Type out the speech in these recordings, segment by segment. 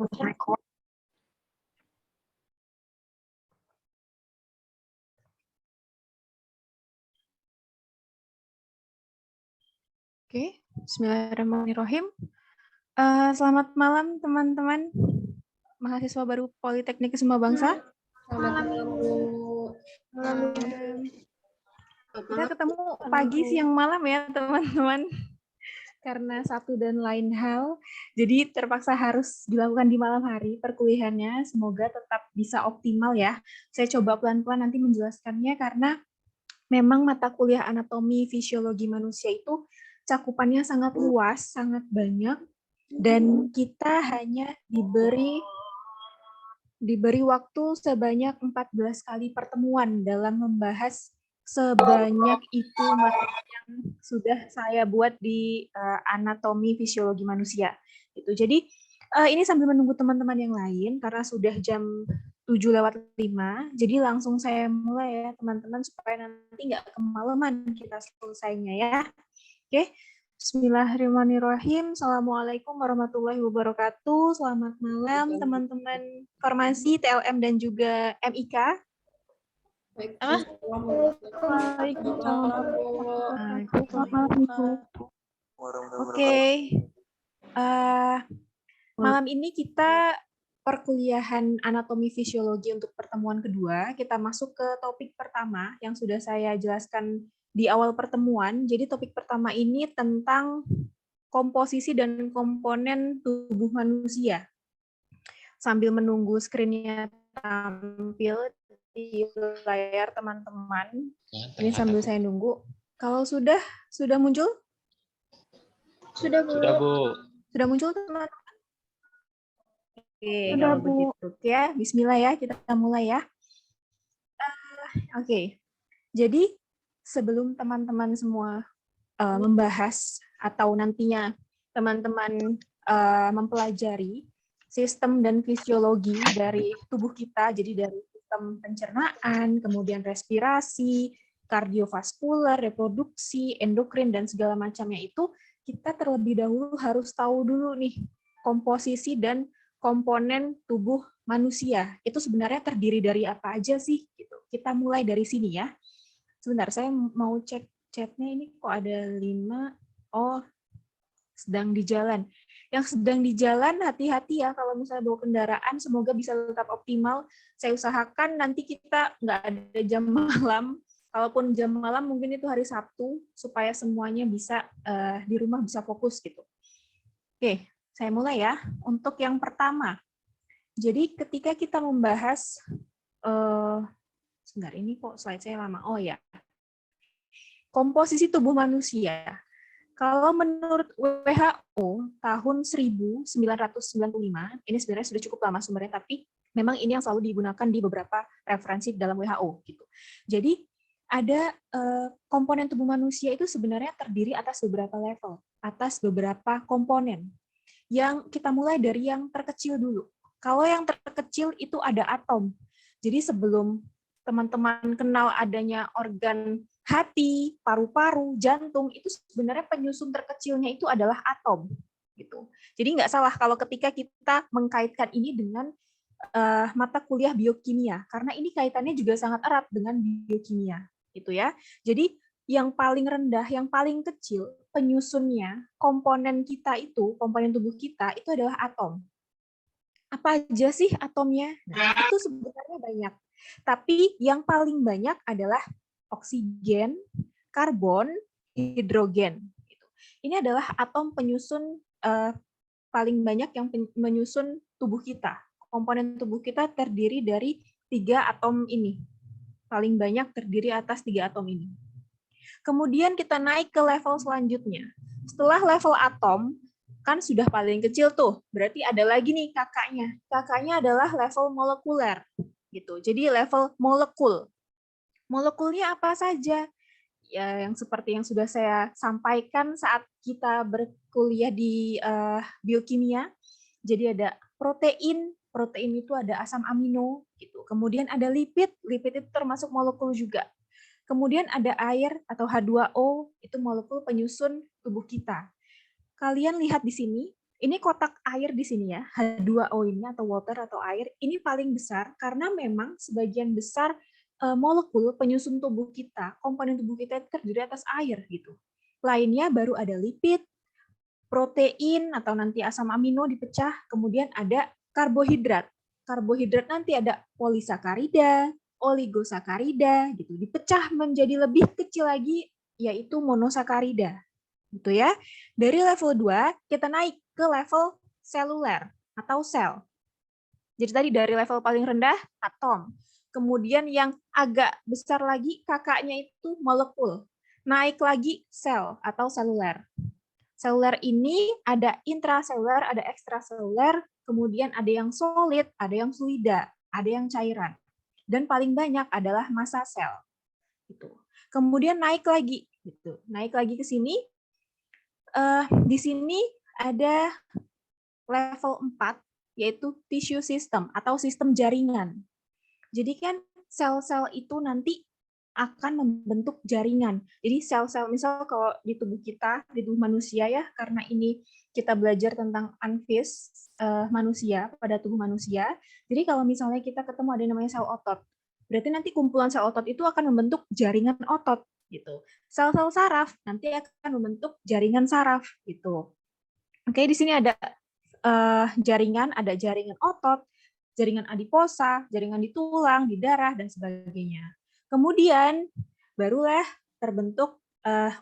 Oke, bismillahirrahmanirrahim. Selamat malam teman-teman mahasiswa baru Politeknik Kesuma Bangsa. Selamat malam, Bu. Kita ketemu pagi, siang, malam ya teman-teman. Karena satu dan lain hal, jadi terpaksa harus dilakukan di malam hari perkuliahannya. Semoga tetap bisa optimal ya. Saya coba pelan-pelan nanti menjelaskannya karena memang mata kuliah anatomi fisiologi manusia itu cakupannya sangat luas, sangat banyak, dan kita hanya diberi waktu sebanyak 14 kali pertemuan dalam membahas sebanyak itu materi yang sudah saya buat di anatomi fisiologi manusia. Gitu. Jadi ini sambil menunggu teman-teman yang lain karena sudah jam 7:05, jadi langsung saya mulai ya teman-teman supaya nanti nggak kemalaman kita selesainya ya. Oke, bismillahirrahmanirrahim. Assalamualaikum warahmatullahi wabarakatuh. Selamat malam teman-teman Farmasi, TLM dan juga MIK. Oke, malam ini kita perkuliahan anatomi fisiologi untuk pertemuan kedua. Kita masuk ke topik pertama yang sudah saya jelaskan di awal pertemuan. Jadi topik pertama ini tentang komposisi dan komponen tubuh manusia. Sambil menunggu screen-nya tampil di layar teman-teman. Ini sambil saya nunggu. Kalau sudah muncul? Sudah, Bu. Sudah, Bu. Sudah muncul, teman-teman? Oke, kalau begitu. Ya, bismillah ya, kita mulai ya. Oke, jadi sebelum teman-teman semua membahas atau nantinya teman-teman mempelajari sistem dan fisiologi dari tubuh kita, jadi dari sistem pencernaan, kemudian respirasi, kardiovaskular, reproduksi, endokrin, dan segala macamnya itu, kita terlebih dahulu harus tahu dulu nih komposisi dan komponen tubuh manusia. Itu sebenarnya terdiri dari apa aja sih? Gitu. Kita mulai dari sini ya. Sebentar, saya mau cek chatnya ini kok ada 5. Oh, sedang di jalan. Yang sedang di jalan, hati-hati ya kalau misalnya bawa kendaraan, semoga bisa tetap optimal. Saya usahakan nanti kita nggak ada jam malam. Kalaupun jam malam mungkin itu hari Sabtu, supaya semuanya bisa di rumah bisa fokus gitu. Oke, saya mulai ya. Untuk yang pertama, jadi ketika kita membahas, sebentar ini kok slide saya lama. Oh ya, komposisi tubuh manusia. Kalau menurut WHO tahun 1995, ini sebenarnya sudah cukup lama sumbernya, tapi memang ini yang selalu digunakan di beberapa referensi dalam WHO. Gitu. Jadi ada komponen tubuh manusia itu sebenarnya terdiri atas beberapa level, atas beberapa komponen. Yang kita mulai dari yang terkecil dulu. Kalau yang terkecil itu ada atom. Jadi sebelum teman-teman kenal adanya organ hati, paru-paru, jantung, itu sebenarnya penyusun terkecilnya itu adalah atom. Gitu. Jadi nggak salah kalau ketika kita mengkaitkan ini dengan mata kuliah biokimia, karena ini kaitannya juga sangat erat dengan biokimia. Gitu ya. Jadi yang paling rendah, yang paling kecil, penyusunnya, komponen kita itu, komponen tubuh kita, itu adalah atom. Apa aja sih atomnya? Nah, itu sebenarnya banyak. Tapi yang paling banyak adalah oksigen, karbon, hidrogen. Ini adalah atom penyusun paling banyak yang menyusun tubuh kita. Komponen tubuh kita terdiri dari 3 atom ini. Paling banyak terdiri atas 3 atom ini. Kemudian kita naik ke level selanjutnya. Setelah level atom, kan sudah paling kecil tuh. Berarti ada lagi nih kakaknya. Kakaknya adalah level molekuler. Gitu. Jadi level molekul. Molekulnya apa saja? Ya, yang seperti yang sudah saya sampaikan saat kita berkuliah di biokimia. Jadi ada protein, protein itu ada asam amino, gitu. Kemudian ada lipid, lipid itu termasuk molekul juga. Kemudian ada air atau H2O, itu molekul penyusun tubuh kita. Kalian lihat di sini, Ini kotak air di sini ya, H2O ini atau water atau air, ini paling besar karena memang sebagian besar molekul penyusun tubuh kita, komponen tubuh kita itu terdiri atas air gitu. Lainnya baru ada lipid, protein atau nanti asam amino dipecah, kemudian ada karbohidrat. Karbohidrat nanti ada polisakarida, oligosakarida gitu, dipecah menjadi lebih kecil lagi yaitu monosakarida. Gitu ya. Dari level 2 kita naik ke level seluler atau sel. Jadi tadi dari level paling rendah atom. Kemudian yang agak besar lagi kakaknya itu molekul. Naik lagi sel atau seluler. Seluler ini ada intraseluler, ada ekstraseluler, kemudian ada yang solid, ada yang fluida, ada yang cairan. Dan paling banyak adalah massa sel. Gitu. Kemudian naik lagi gitu. Naik lagi ke sini. Di sini ada level 4 yaitu tissue system atau sistem jaringan. Jadi kan sel-sel itu nanti akan membentuk jaringan. Jadi sel-sel, misal kalau di tubuh kita, di tubuh manusia ya, karena ini kita belajar tentang anfis manusia, pada tubuh manusia. Jadi kalau misalnya kita ketemu ada yang namanya sel otot, berarti nanti kumpulan sel otot itu akan membentuk jaringan otot gitu. Sel-sel saraf nanti akan membentuk jaringan saraf gitu. Oke, di sini ada jaringan otot, jaringan adiposa, jaringan di tulang, di darah, dan sebagainya. Kemudian barulah terbentuk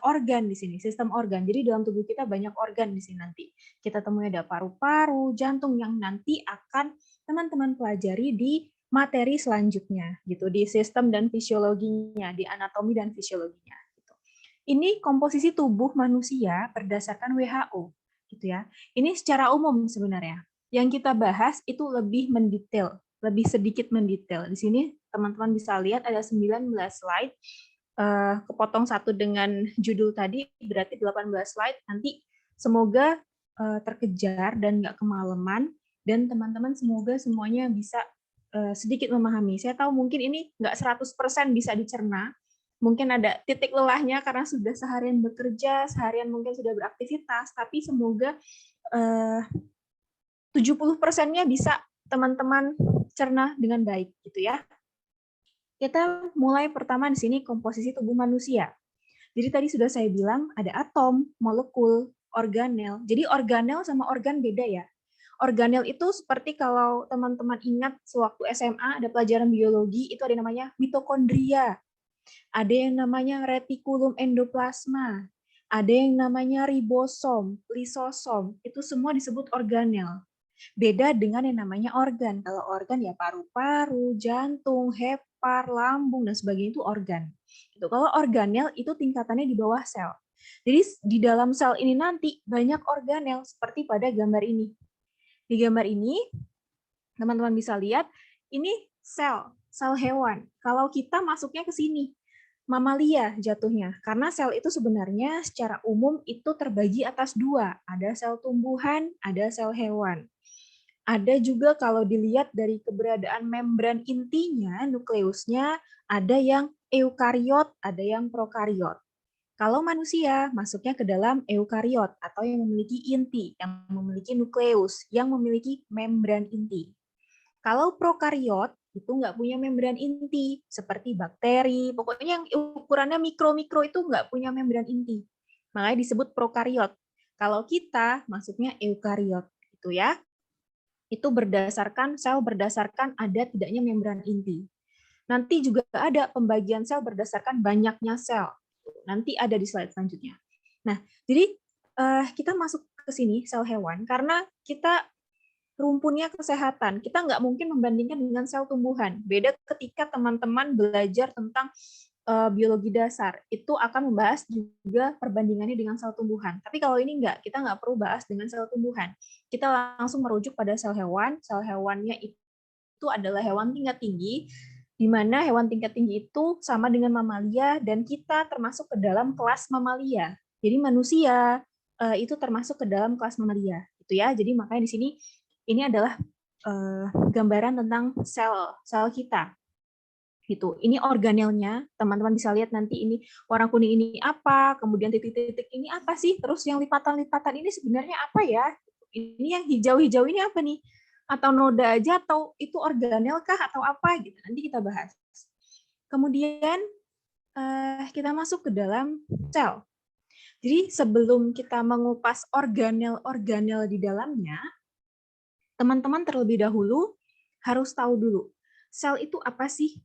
organ di sini, sistem organ. Jadi dalam tubuh kita banyak organ di sini nanti. Kita temui ada paru-paru, jantung yang nanti akan teman-teman pelajari di materi selanjutnya, gitu, di sistem dan fisiologinya, di anatomi dan fisiologinya. Gitu. Ini komposisi tubuh manusia berdasarkan WHO, gitu ya. Ini secara umum sebenarnya. Yang kita bahas itu lebih mendetail, lebih sedikit mendetail. Di sini teman-teman bisa lihat ada 19 slide, kepotong satu dengan judul tadi, berarti 18 slide. Nanti semoga terkejar dan nggak kemalaman, dan teman-teman semoga semuanya bisa sedikit memahami. Saya tahu mungkin ini nggak 100% bisa dicerna, mungkin ada titik lelahnya karena sudah seharian bekerja, seharian mungkin sudah beraktivitas, tapi semoga 70%-nya bisa teman-teman cerna dengan baik gitu ya. Kita mulai pertama di sini komposisi tubuh manusia. Jadi tadi sudah saya bilang ada atom, molekul, organel. Jadi organel sama organ beda ya. Organel itu seperti kalau teman-teman ingat sewaktu SMA ada pelajaran biologi, itu ada namanya mitokondria. Ada yang namanya retikulum endoplasma. Ada yang namanya ribosom, lisosom. Itu semua disebut organel. Beda dengan yang namanya organ. Kalau organ ya paru-paru, jantung, hepar, lambung, dan sebagainya itu organ. Gitu. Kalau organel itu tingkatannya di bawah sel. Jadi di dalam sel ini nanti banyak organel seperti pada gambar ini. Di gambar ini, teman-teman bisa lihat, ini sel hewan. Kalau kita masuknya ke sini, mamalia jatuhnya. Karena sel itu sebenarnya secara umum itu terbagi atas dua. Ada sel tumbuhan, ada sel hewan. Ada juga kalau dilihat dari keberadaan membran intinya, nukleusnya, ada yang eukariot, ada yang prokariot. Kalau manusia masuknya ke dalam eukariot atau yang memiliki inti, yang memiliki nukleus, yang memiliki membran inti. Kalau prokariot itu nggak punya membran inti, seperti bakteri, pokoknya yang ukurannya mikro-mikro itu nggak punya membran inti. Makanya disebut prokariot. Kalau kita masuknya eukariot, itu ya. Itu berdasarkan sel berdasarkan ada tidaknya membran inti. Nanti juga ada pembagian sel berdasarkan banyaknya sel. Nanti ada di slide selanjutnya. Nah, jadi kita masuk ke sini sel hewan karena kita rumpunnya kesehatan. Kita nggak mungkin membandingkan dengan sel tumbuhan. Beda ketika teman-teman belajar tentang biologi dasar. Itu akan membahas juga perbandingannya dengan sel tumbuhan. Tapi kalau ini nggak, kita nggak perlu bahas dengan sel tumbuhan. Kita langsung merujuk pada sel hewan. Sel hewannya itu adalah hewan tingkat tinggi, di mana hewan tingkat tinggi itu sama dengan mamalia, dan kita termasuk ke dalam kelas mamalia. Jadi manusia itu termasuk ke dalam kelas mamalia, gitu ya. Jadi makanya di sini ini adalah gambaran tentang sel kita. Gitu. Ini organelnya, teman-teman bisa lihat nanti ini warna kuning ini apa, kemudian titik-titik ini apa sih, terus yang lipatan-lipatan ini sebenarnya apa ya? Ini yang hijau-hijau ini apa nih? Atau noda aja, atau itu organel kah, atau apa gitu. Nanti kita bahas. Kemudian kita masuk ke dalam sel. Jadi sebelum kita mengupas organel-organel di dalamnya, teman-teman terlebih dahulu harus tahu dulu, sel itu apa sih?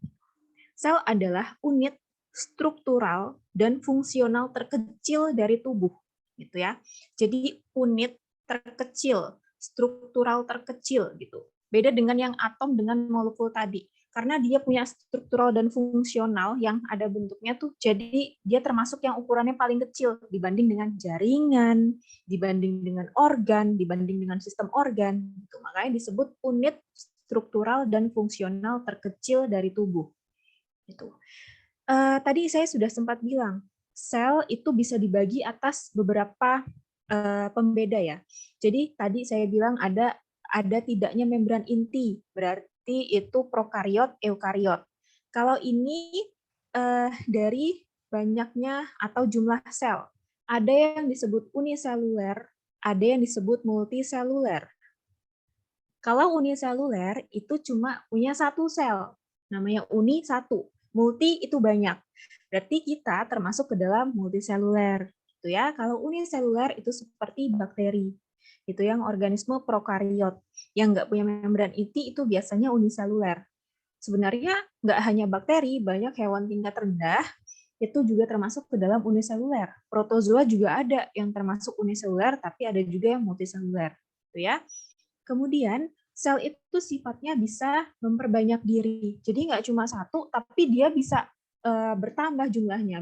Sel adalah unit struktural dan fungsional terkecil dari tubuh, gitu ya. Jadi unit terkecil, struktural terkecil gitu. Beda dengan yang atom dengan molekul tadi. Karena dia punya struktural dan fungsional yang ada bentuknya tuh, jadi dia termasuk yang ukurannya paling kecil dibanding dengan jaringan, dibanding dengan organ, dibanding dengan sistem organ. Gitu. Makanya disebut unit struktural dan fungsional terkecil dari tubuh. Itu. Tadi saya sudah sempat bilang, sel itu bisa dibagi atas beberapa pembeda ya. Jadi tadi saya bilang ada tidaknya membran inti, berarti itu prokariot, eukariot. Kalau ini dari banyaknya atau jumlah sel, ada yang disebut uniseluler, ada yang disebut multiseluler. Kalau uniseluler itu cuma punya satu sel, namanya uni satu. Multi itu banyak. Berarti kita termasuk ke dalam multiseluler. Gitu ya. Kalau uniseluler itu seperti bakteri. Itu yang organisme prokariot. Yang nggak punya membran inti itu biasanya uniseluler. Sebenarnya nggak hanya bakteri, banyak hewan tingkat rendah itu juga termasuk ke dalam uniseluler. Protozoa juga ada yang termasuk uniseluler, tapi ada juga yang multiseluler. Gitu ya. Kemudian, sel itu sifatnya bisa memperbanyak diri. Jadi nggak cuma satu, tapi dia bisa bertambah jumlahnya,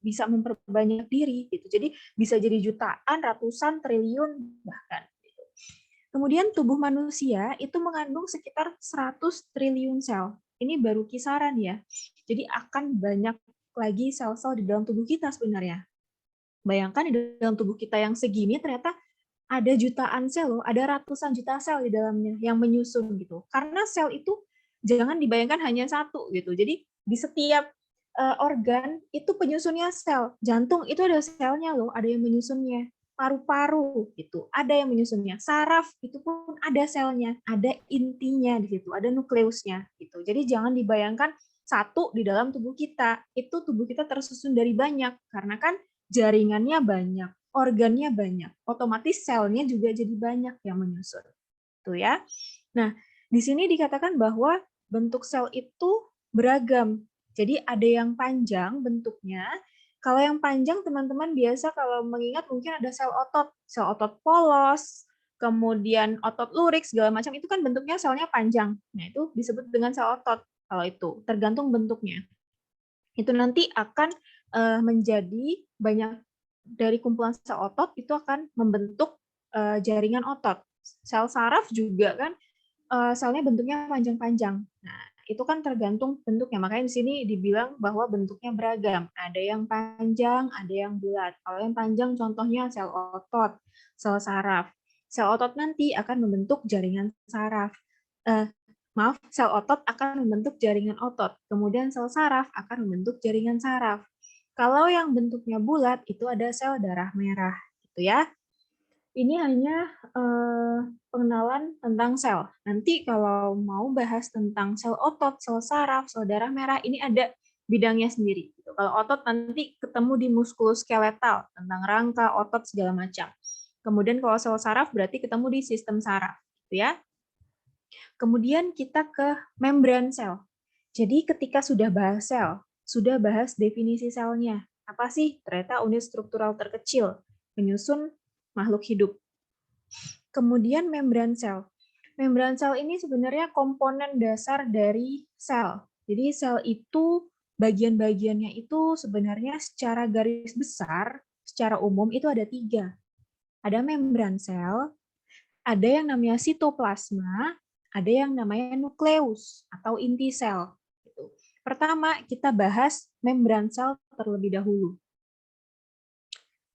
bisa memperbanyak diri. Gitu. Jadi bisa jadi jutaan, ratusan, triliun, bahkan. Gitu. Kemudian tubuh manusia itu mengandung sekitar 100 triliun sel. Ini baru kisaran ya. Jadi akan banyak lagi sel-sel di dalam tubuh kita sebenarnya. Bayangkan di dalam tubuh kita yang segini ternyata ada jutaan sel loh, ada ratusan juta sel di dalamnya yang menyusun gitu. Karena sel itu jangan dibayangkan hanya satu gitu. Jadi di setiap organ itu penyusunnya sel. Jantung itu ada selnya loh, ada yang menyusunnya. Paru-paru gitu, ada yang menyusunnya. Saraf itu pun ada selnya, ada intinya di situ, ada nukleusnya gitu. Jadi jangan dibayangkan satu di dalam tubuh kita. Itu tubuh kita tersusun dari banyak karena kan jaringannya banyak, organnya banyak, otomatis selnya juga jadi banyak yang menyusun. Tuh ya. Nah, di sini dikatakan bahwa bentuk sel itu beragam. Jadi ada yang panjang bentuknya. Kalau yang panjang teman-teman biasa kalau mengingat mungkin ada sel otot polos, kemudian otot lurik segala macam itu kan bentuknya selnya panjang. Nah, itu disebut dengan sel otot kalau itu, tergantung bentuknya. Itu nanti akan menjadi banyak dari kumpulan sel otot itu akan membentuk jaringan otot. Sel saraf juga kan selnya bentuknya panjang-panjang. Nah, itu kan tergantung bentuknya. Makanya di sini dibilang bahwa bentuknya beragam. Ada yang panjang, ada yang bulat. Kalau yang panjang contohnya sel otot, sel saraf. Sel otot nanti akan membentuk jaringan saraf. Sel otot akan membentuk jaringan otot. Kemudian sel saraf akan membentuk jaringan saraf. Kalau yang bentuknya bulat, itu ada sel darah merah. Gitu ya. Ini hanya pengenalan tentang sel. Nanti kalau mau bahas tentang sel otot, sel saraf, sel darah merah, ini ada bidangnya sendiri. Gitu. Kalau otot nanti ketemu di muskuloskeletal, tentang rangka, otot, segala macam. Kemudian kalau sel saraf berarti ketemu di sistem saraf. Gitu ya. Kemudian kita ke membran sel. Jadi ketika sudah bahas sel, sudah bahas definisi selnya. Apa sih? Ternyata unit struktural terkecil, penyusun makhluk hidup. Kemudian membran sel. Membran sel ini sebenarnya komponen dasar dari sel. Jadi sel itu bagian-bagiannya itu sebenarnya secara garis besar, secara umum itu ada 3. Ada membran sel, ada yang namanya sitoplasma, ada yang namanya nukleus atau inti sel. Pertama, kita bahas membran sel terlebih dahulu.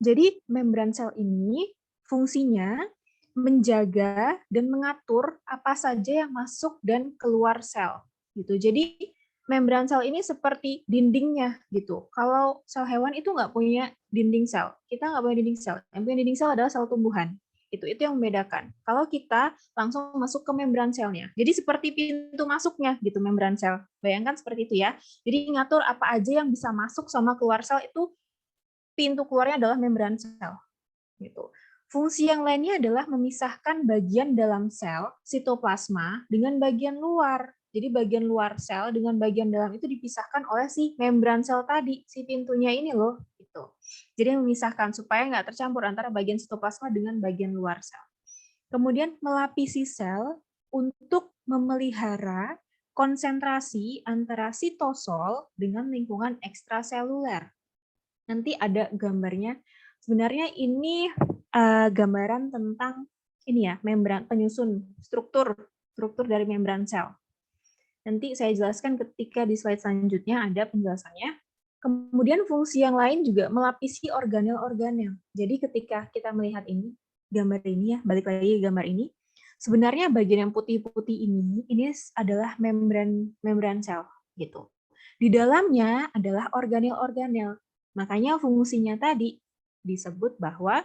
Jadi, membran sel ini fungsinya menjaga dan mengatur apa saja yang masuk dan keluar sel. Gitu. Jadi, membran sel ini seperti dindingnya gitu. Kalau sel hewan itu nggak punya dinding sel. Kita nggak punya dinding sel. Yang punya dinding sel adalah sel tumbuhan. Itu yang membedakan. Kalau kita langsung masuk ke membran selnya. Jadi seperti pintu masuknya gitu membran sel. Bayangkan seperti itu ya. Jadi ngatur apa aja yang bisa masuk sama keluar sel itu pintu keluarnya adalah membran sel. Gitu. Fungsi yang lainnya adalah memisahkan bagian dalam sel sitoplasma dengan bagian luar. Jadi bagian luar sel dengan bagian dalam itu dipisahkan oleh si membran sel tadi, si pintunya ini loh. Gitu. Jadi memisahkan supaya nggak tercampur antara bagian sitoplasma dengan bagian luar sel. Kemudian melapisi sel untuk memelihara konsentrasi antara sitosol dengan lingkungan ekstraseluler. Nanti ada gambarnya. Sebenarnya ini gambaran tentang ini ya, membran penyusun struktur dari membran sel. Nanti saya jelaskan ketika di slide selanjutnya ada penjelasannya. Kemudian fungsi yang lain juga melapisi organel-organel. Jadi ketika kita melihat ini, gambar ini ya, balik lagi ke gambar ini, sebenarnya bagian yang putih-putih ini adalah membran sel gitu. Di dalamnya adalah organel-organel. Makanya fungsinya tadi disebut bahwa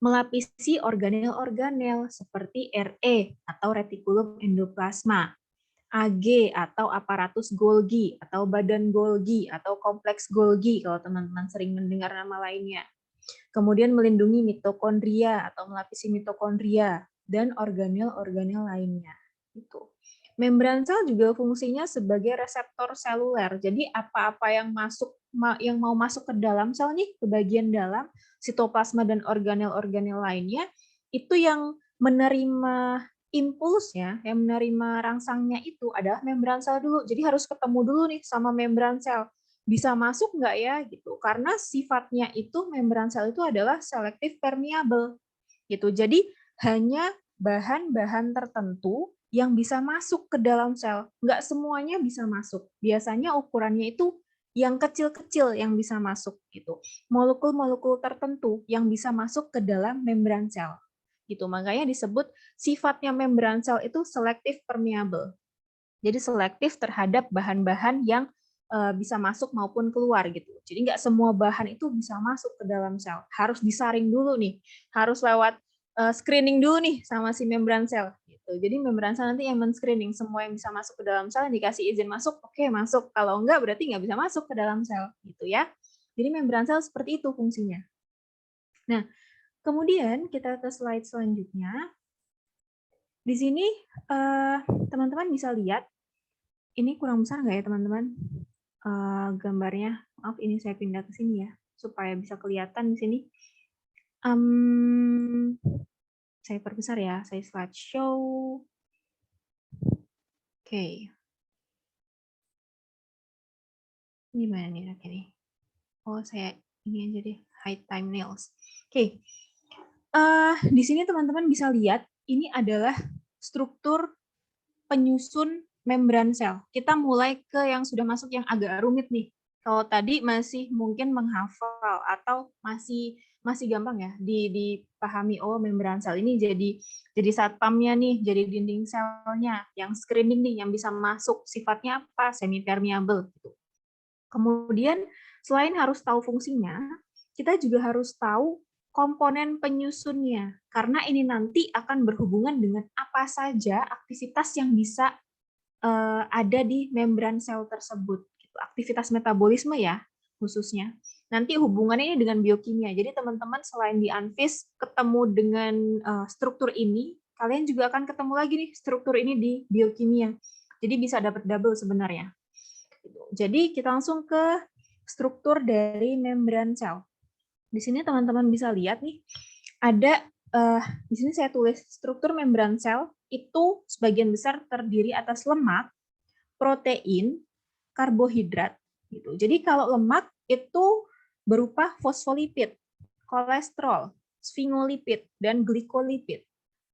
melapisi organel-organel seperti RE atau retikulum endoplasma, AG atau aparatus Golgi atau badan Golgi atau kompleks Golgi kalau teman-teman sering mendengar nama lainnya. Kemudian melindungi mitokondria atau melapisi mitokondria dan organel-organel lainnya. Itu. Membran sel juga fungsinya sebagai reseptor seluler. Jadi apa-apa yang mau masuk ke dalam sel nih, ke bagian dalam sitoplasma dan organel-organel lainnya, itu yang menerima impulsnya, yang menerima rangsangnya itu adalah membran sel dulu. Jadi harus ketemu dulu nih sama membran sel. Bisa masuk nggak ya gitu? Karena sifatnya itu membran sel itu adalah selektif permeable gitu. Jadi hanya bahan-bahan tertentu yang bisa masuk ke dalam sel. Nggak semuanya bisa masuk. Biasanya ukurannya itu yang kecil-kecil yang bisa masuk gitu. Molekul-molekul tertentu yang bisa masuk ke dalam membran sel. Gitu. Makanya disebut sifatnya membran sel itu selektif permeable. Jadi selektif terhadap bahan-bahan yang bisa masuk maupun keluar gitu. Jadi nggak semua bahan itu bisa masuk ke dalam sel. Harus disaring dulu nih. Harus lewat screening dulu nih sama si membran sel. Gitu. Jadi membran sel nanti yang men-screening semua yang bisa masuk ke dalam sel, dikasih izin masuk, oke masuk. Kalau enggak berarti nggak bisa masuk ke dalam sel. Gitu ya. Jadi membran sel seperti itu fungsinya. Nah, kemudian kita ke slide selanjutnya. Di sini teman-teman bisa lihat, ini kurang besar nggak ya teman-teman? Gambarnya, maaf ini saya pindah ke sini ya, supaya bisa kelihatan di sini. Saya perbesar ya, saya slideshow. Oke. Ini mana nih enaknya nih? Oh, saya ini aja deh, hide thumbnails. Oke. Di sini teman-teman bisa lihat, ini adalah struktur penyusun membran sel. Kita mulai ke yang sudah masuk yang agak rumit nih. Kalau tadi masih mungkin menghafal atau masih gampang ya dipahami, oh membran sel ini jadi satpamnya nih, jadi dinding selnya, yang screening nih yang bisa masuk, sifatnya apa? Semi permeable gitu. Kemudian selain harus tahu fungsinya, kita juga harus tahu komponen penyusunnya, karena ini nanti akan berhubungan dengan apa saja aktivitas yang bisa ada di membran sel tersebut. Aktivitas metabolisme ya, khususnya. Nanti hubungannya ini dengan biokimia. Jadi teman-teman selain di Anfis ketemu dengan struktur ini, kalian juga akan ketemu lagi nih struktur ini di biokimia. Jadi bisa dapat double sebenarnya. Jadi kita langsung ke struktur dari membran sel. Di sini teman-teman bisa lihat nih, ada di sini saya tulis struktur membran sel itu sebagian besar terdiri atas lemak, protein, karbohidrat. Gitu. Jadi kalau lemak itu berupa fosfolipid, kolesterol, sfingolipid, dan glikolipid.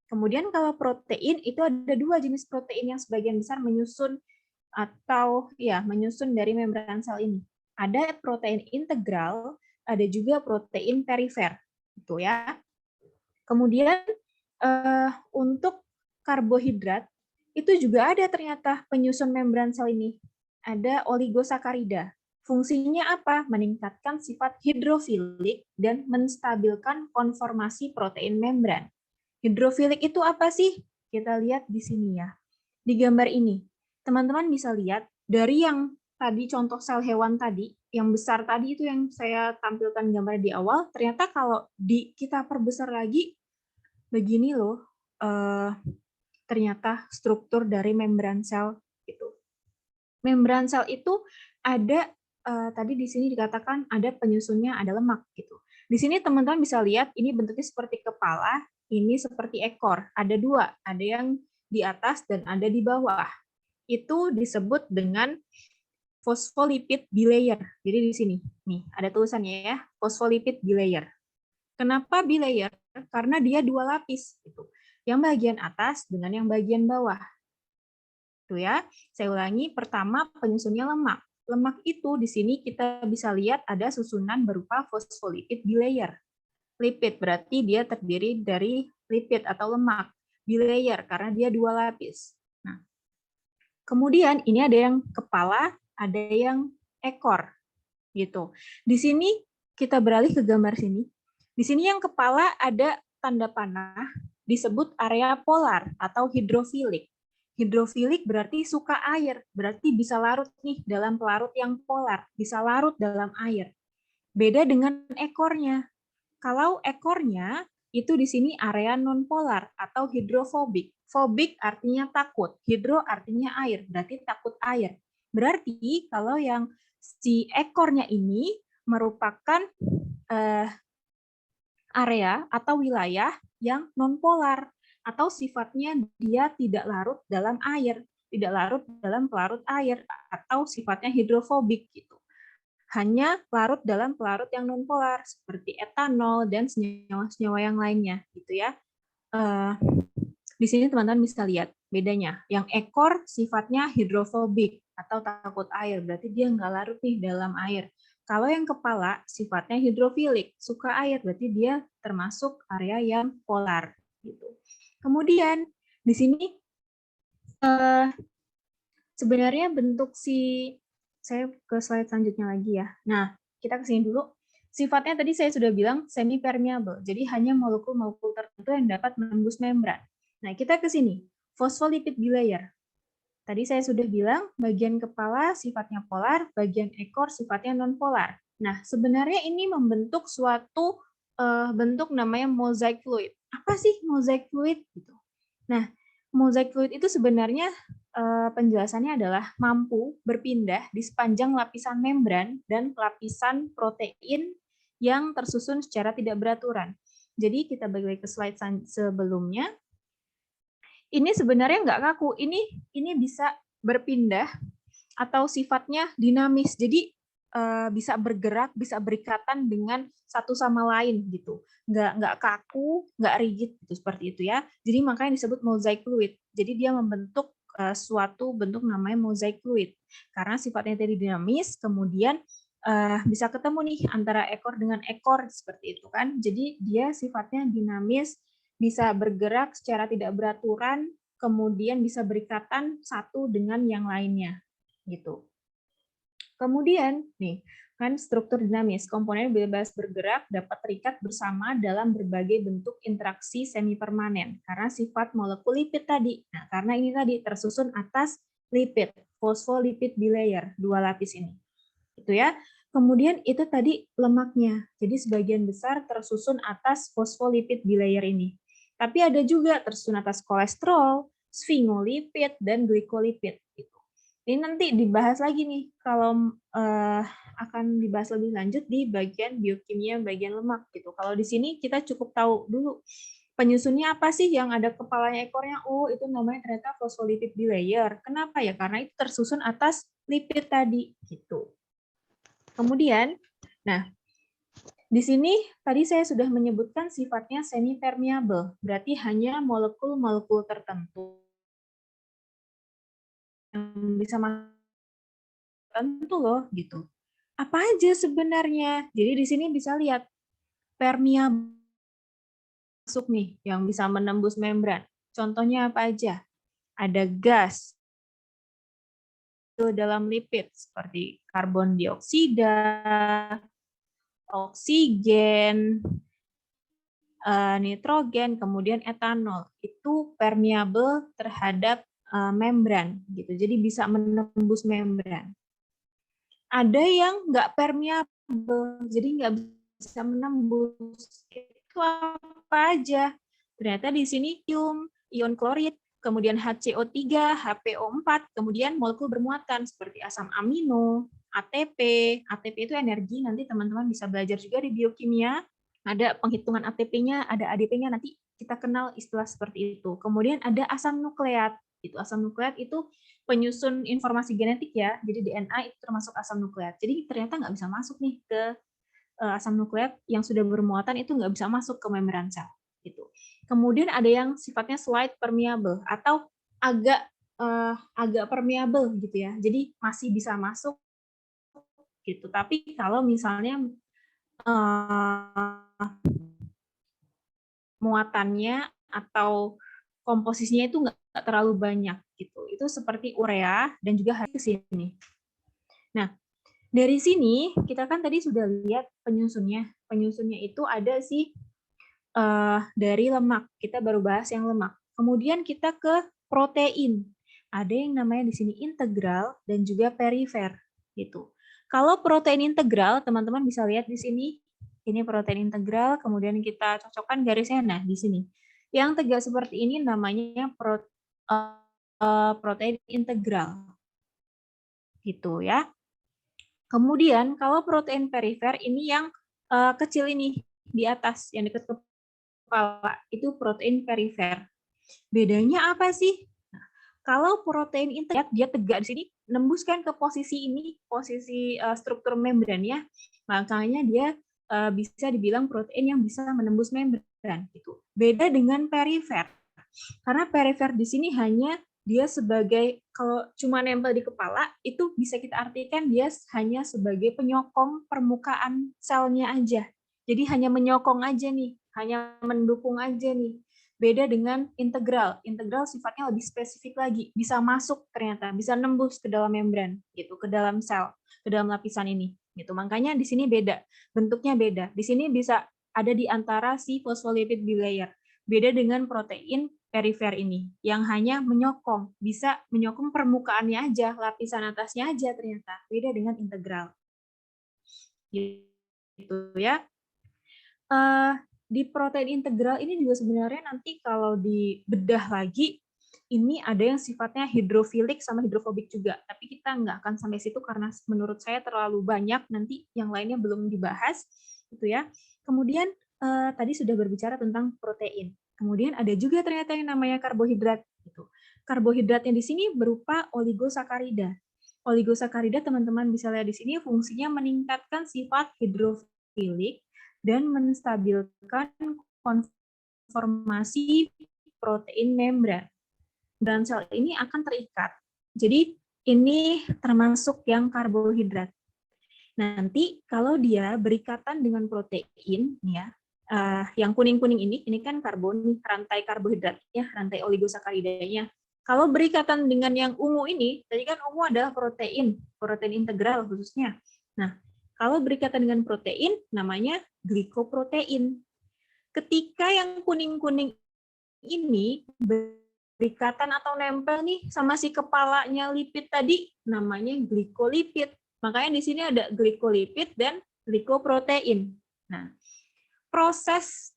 Kemudian kalau protein itu ada dua jenis protein yang sebagian besar menyusun dari membran sel ini. Ada protein integral, ada juga protein perifer, gitu ya. Kemudian untuk karbohidrat itu juga ada ternyata penyusun membran sel ini. Ada oligosakarida. Fungsinya apa? Meningkatkan sifat hidrofilik dan menstabilkan konformasi protein membran. Hidrofilik itu apa sih? Kita lihat di sini ya. Di gambar ini, teman-teman bisa lihat dari yang tadi contoh sel hewan tadi, yang besar tadi itu yang saya tampilkan gambar di awal, ternyata kalau kita perbesar lagi, begini loh, ternyata struktur dari membran sel itu. Membran sel itu ada tadi di sini dikatakan ada penyusunnya ada lemak gitu. Di sini teman-teman bisa lihat ini bentuknya seperti kepala, ini seperti ekor. Ada dua, ada yang di atas dan ada di bawah. Itu disebut dengan phospholipid bilayer. Jadi di sini nih ada tulisannya ya, phospholipid bilayer. Kenapa bilayer? Karena dia dua lapis gitu. Yang bagian atas dengan yang bagian bawah. Tuh ya, saya ulangi, pertama penyusunnya lemak. Lemak itu di sini kita bisa lihat ada susunan berupa phospholipid bilayer. Lipid berarti dia terdiri dari lipid atau lemak. Bilayer karena dia dua lapis. Nah, kemudian ini ada yang kepala, ada yang ekor gitu. Di sini kita beralih ke gambar sini. Di sini yang kepala ada tanda panah disebut area polar atau hidrofilik. Hidrofilik berarti suka air, berarti bisa larut nih dalam pelarut yang polar, bisa larut dalam air. Beda dengan ekornya. Kalau ekornya itu di sini area non-polar atau hidrofobik. Fobik artinya takut, hidro artinya air, berarti takut air. Berarti kalau yang si ekornya ini merupakan area atau wilayah yang non-polar atau sifatnya dia tidak larut dalam air, tidak larut dalam pelarut air atau sifatnya hidrofobik gitu. Hanya larut dalam pelarut yang non-polar seperti etanol dan senyawa-senyawa yang lainnya gitu ya. Di sini teman-teman bisa lihat bedanya. Yang ekor sifatnya hidrofobik atau takut air, berarti dia nggak larut nih dalam air. Kalau yang kepala sifatnya hidrofilik, suka air, berarti dia termasuk area yang polar. Gitu. Kemudian di sini sebenarnya bentuk saya ke slide selanjutnya lagi ya. Nah, kita ke sini dulu. Sifatnya tadi saya sudah bilang semi permeable, jadi hanya molekul-molekul tertentu yang dapat menembus membran. Nah, kita ke sini. Phospholipid bilayer. Tadi saya sudah bilang bagian kepala sifatnya polar, bagian ekor sifatnya non-polar. Nah, sebenarnya ini membentuk suatu bentuk namanya mosaic fluid. Apa sih mosaic fluid? Gitu. Nah, mosaic fluid itu sebenarnya penjelasannya adalah mampu berpindah di sepanjang lapisan membran dan lapisan protein yang tersusun secara tidak beraturan. Jadi kita balik ke slide sebelumnya. Ini sebenarnya nggak kaku. Ini bisa berpindah atau sifatnya dinamis. Jadi bisa bergerak, bisa berikatan dengan satu sama lain gitu. Nggak kaku, nggak rigid gitu, seperti itu ya. Jadi makanya disebut mosaic fluid. Jadi dia membentuk suatu bentuk namanya mosaic fluid. Karena sifatnya tadi dinamis, kemudian bisa ketemu nih antara ekor dengan ekor seperti itu kan. Jadi dia sifatnya dinamis, bisa bergerak secara tidak beraturan, kemudian bisa berikatan satu dengan yang lainnya gitu. Kemudian nih kan struktur dinamis, komponen bebas bergerak dapat terikat bersama dalam berbagai bentuk interaksi semi permanen karena sifat molekul lipid tadi. Nah, karena ini tadi tersusun atas lipid, phospholipid bilayer, dua lapis ini. Itu ya. Kemudian itu tadi lemaknya. Jadi sebagian besar tersusun atas phospholipid bilayer ini. Tapi ada juga tersusun atas kolesterol, sphingolipid, dan glikolipid. Ini nanti dibahas lagi nih kalau akan dibahas lebih lanjut di bagian biokimia bagian lemak gitu. Kalau di sini kita cukup tahu dulu penyusunnya apa sih yang ada kepalanya ekornya. Oh, itu namanya ternyata phospholipid bilayer. Kenapa ya? Karena itu tersusun atas lipid tadi gitu. Kemudian, nah di sini tadi saya sudah menyebutkan sifatnya semi permeable, berarti hanya molekul-molekul tertentu yang bisa tentu loh gitu. Apa aja sebenarnya? Jadi di sini bisa lihat permeable masuk nih yang bisa menembus membran. Contohnya apa aja? Ada gas, dalam lipid seperti karbon dioksida, oksigen, nitrogen, kemudian etanol. Itu permeable terhadap membran gitu. Jadi bisa menembus membran. Ada yang nggak permeable, jadi nggak bisa menembus. Itu apa aja? Ternyata di sini ion klorid, kemudian HCO3, HPO4, kemudian molekul bermuatan seperti asam amino, ATP. ATP itu energi, nanti teman-teman bisa belajar juga di biokimia. Ada penghitungan ATP-nya, ada ADP-nya, nanti kita kenal istilah seperti itu. Kemudian ada asam nukleat. Itu asam nukleat itu penyusun informasi genetik ya, jadi DNA itu termasuk asam nukleat. Jadi ternyata nggak bisa masuk nih ke asam nukleat yang sudah bermuatan, itu nggak bisa masuk ke membran sel. Gitu. Kemudian ada yang sifatnya slight permeable atau agak permeable gitu ya, jadi masih bisa masuk gitu. Tapi kalau misalnya muatannya atau komposisinya itu nggak terlalu banyak gitu. Itu seperti urea dan juga ke sini. Nah, dari sini kita kan tadi sudah lihat penyusunnya. Penyusunnya itu ada sih dari lemak. Kita baru bahas yang lemak. Kemudian kita ke protein. Ada yang namanya di sini integral dan juga perifer gitu. Kalau protein integral, teman-teman bisa lihat di sini. Ini protein integral, kemudian kita cocokkan garisnya. Nah, di sini. Yang tegak seperti ini namanya protein integral. Gitu ya. Kemudian kalau protein perifer ini yang kecil ini di atas yang dekat kepala itu protein perifer. Bedanya apa sih? Nah, kalau protein integral dia tegak di sini nembuskan ke posisi ini, posisi struktur membrannya, makanya dia bisa dibilang protein yang bisa menembus membran gitu. Beda dengan perifer. Karena perifer di sini hanya dia sebagai, kalau cuma nempel di kepala, itu bisa kita artikan dia hanya sebagai penyokong permukaan selnya aja. Jadi hanya menyokong aja nih, hanya mendukung aja nih. Beda dengan integral. Integral sifatnya lebih spesifik lagi, bisa masuk ternyata, bisa nembus ke dalam membran, gitu, ke dalam sel, ke dalam lapisan ini. Gitu. Makanya di sini beda, bentuknya beda. Di sini bisa ada di antara si phospholipid bilayer. Beda dengan protein perifer ini yang hanya menyokong, bisa menyokong permukaannya aja, lapisan atasnya aja ternyata. Beda dengan integral. Gitu ya. Di protein integral ini juga sebenarnya nanti kalau dibedah lagi, ini ada yang sifatnya hidrofilik sama hidrofobik juga. Tapi kita nggak akan sampai situ karena menurut saya terlalu banyak, nanti yang lainnya belum dibahas. Gitu ya. Kemudian tadi sudah berbicara tentang protein. Kemudian ada juga ternyata yang namanya karbohidrat. Gitu. Karbohidratnya di sini berupa oligosakarida. Oligosakarida teman-teman bisa lihat di sini fungsinya meningkatkan sifat hidrofilik dan menstabilkan konformasi protein membran. Dan sel ini akan terikat. Jadi ini termasuk yang karbohidrat. Nanti kalau dia berikatan dengan protein, ya, yang kuning-kuning ini kan karbon, rantai karbohidrat, ya, rantai oligosakaridanya. Kalau berikatan dengan yang ungu ini, tadi kan ungu adalah protein integral khususnya. Nah, kalau berikatan dengan protein, namanya glikoprotein. Ketika yang kuning-kuning ini berikatan atau nempel nih sama si kepalanya lipid tadi, namanya glikolipid. Makanya di sini ada glikolipid dan glikoprotein. Nah, proses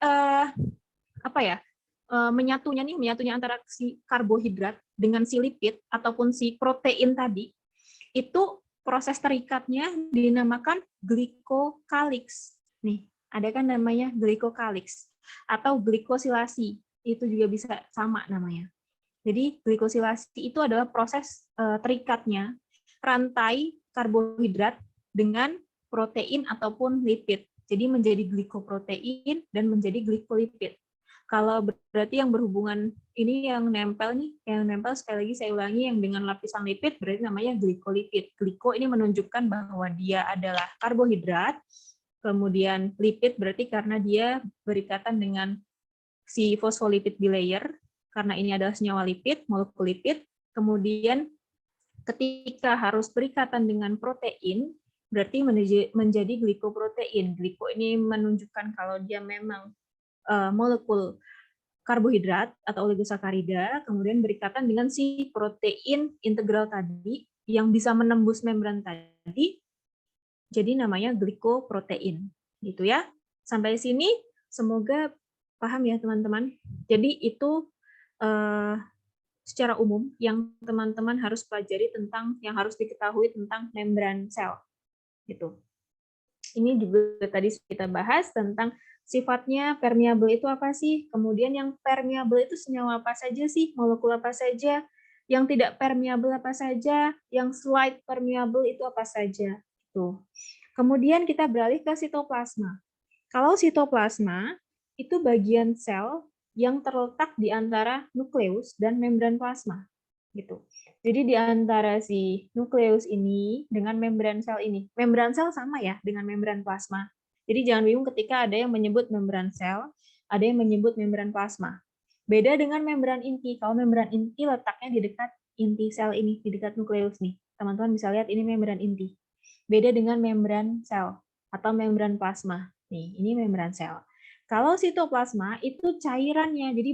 menyatunya antara si karbohidrat dengan si lipid ataupun si protein tadi, itu proses terikatnya dinamakan glikokalix. Nih, ada kan namanya glikokalix atau glikosilasi. Itu juga bisa sama namanya. Jadi glikosilasi itu adalah proses terikatnya rantai karbohidrat dengan protein ataupun lipid. Jadi menjadi glikoprotein dan menjadi glikolipid. Kalau berarti yang berhubungan ini yang nempel nih, yang nempel sekali lagi saya ulangi yang dengan lapisan lipid berarti namanya glikolipid. Gliko ini menunjukkan bahwa dia adalah karbohidrat, kemudian lipid berarti karena dia berikatan dengan si phospholipid bilayer, karena ini adalah senyawa lipid, molekul lipid, kemudian ketika harus berikatan dengan protein, berarti menjadi glikoprotein. Gliko ini menunjukkan kalau dia memang molekul karbohidrat atau oligosakarida, kemudian berikatan dengan si protein integral tadi yang bisa menembus membran tadi, jadi namanya glikoprotein. Gitu ya. Sampai sini semoga paham ya teman-teman. Jadi itu secara umum yang teman-teman harus pelajari tentang, yang harus diketahui tentang membran sel. Gitu. Ini juga tadi kita bahas tentang sifatnya permeable itu apa sih? Kemudian yang permeable itu senyawa apa saja sih? Molekul apa saja? Yang tidak permeable apa saja? Yang slight permeable itu apa saja? Tuh. Kemudian kita beralih ke sitoplasma. Kalau sitoplasma itu bagian sel yang terletak di antara nukleus dan membran plasma. Gitu. Jadi di antara si nukleus ini dengan membran sel ini. Membran sel sama ya dengan membran plasma. Jadi jangan bingung ketika ada yang menyebut membran sel, ada yang menyebut membran plasma. Beda dengan membran inti. Kalau membran inti letaknya di dekat inti sel ini, di dekat nukleus nih. Teman-teman bisa lihat ini membran inti. Beda dengan membran sel atau membran plasma. Nih, ini membran sel. Kalau sitoplasma itu cairannya, jadi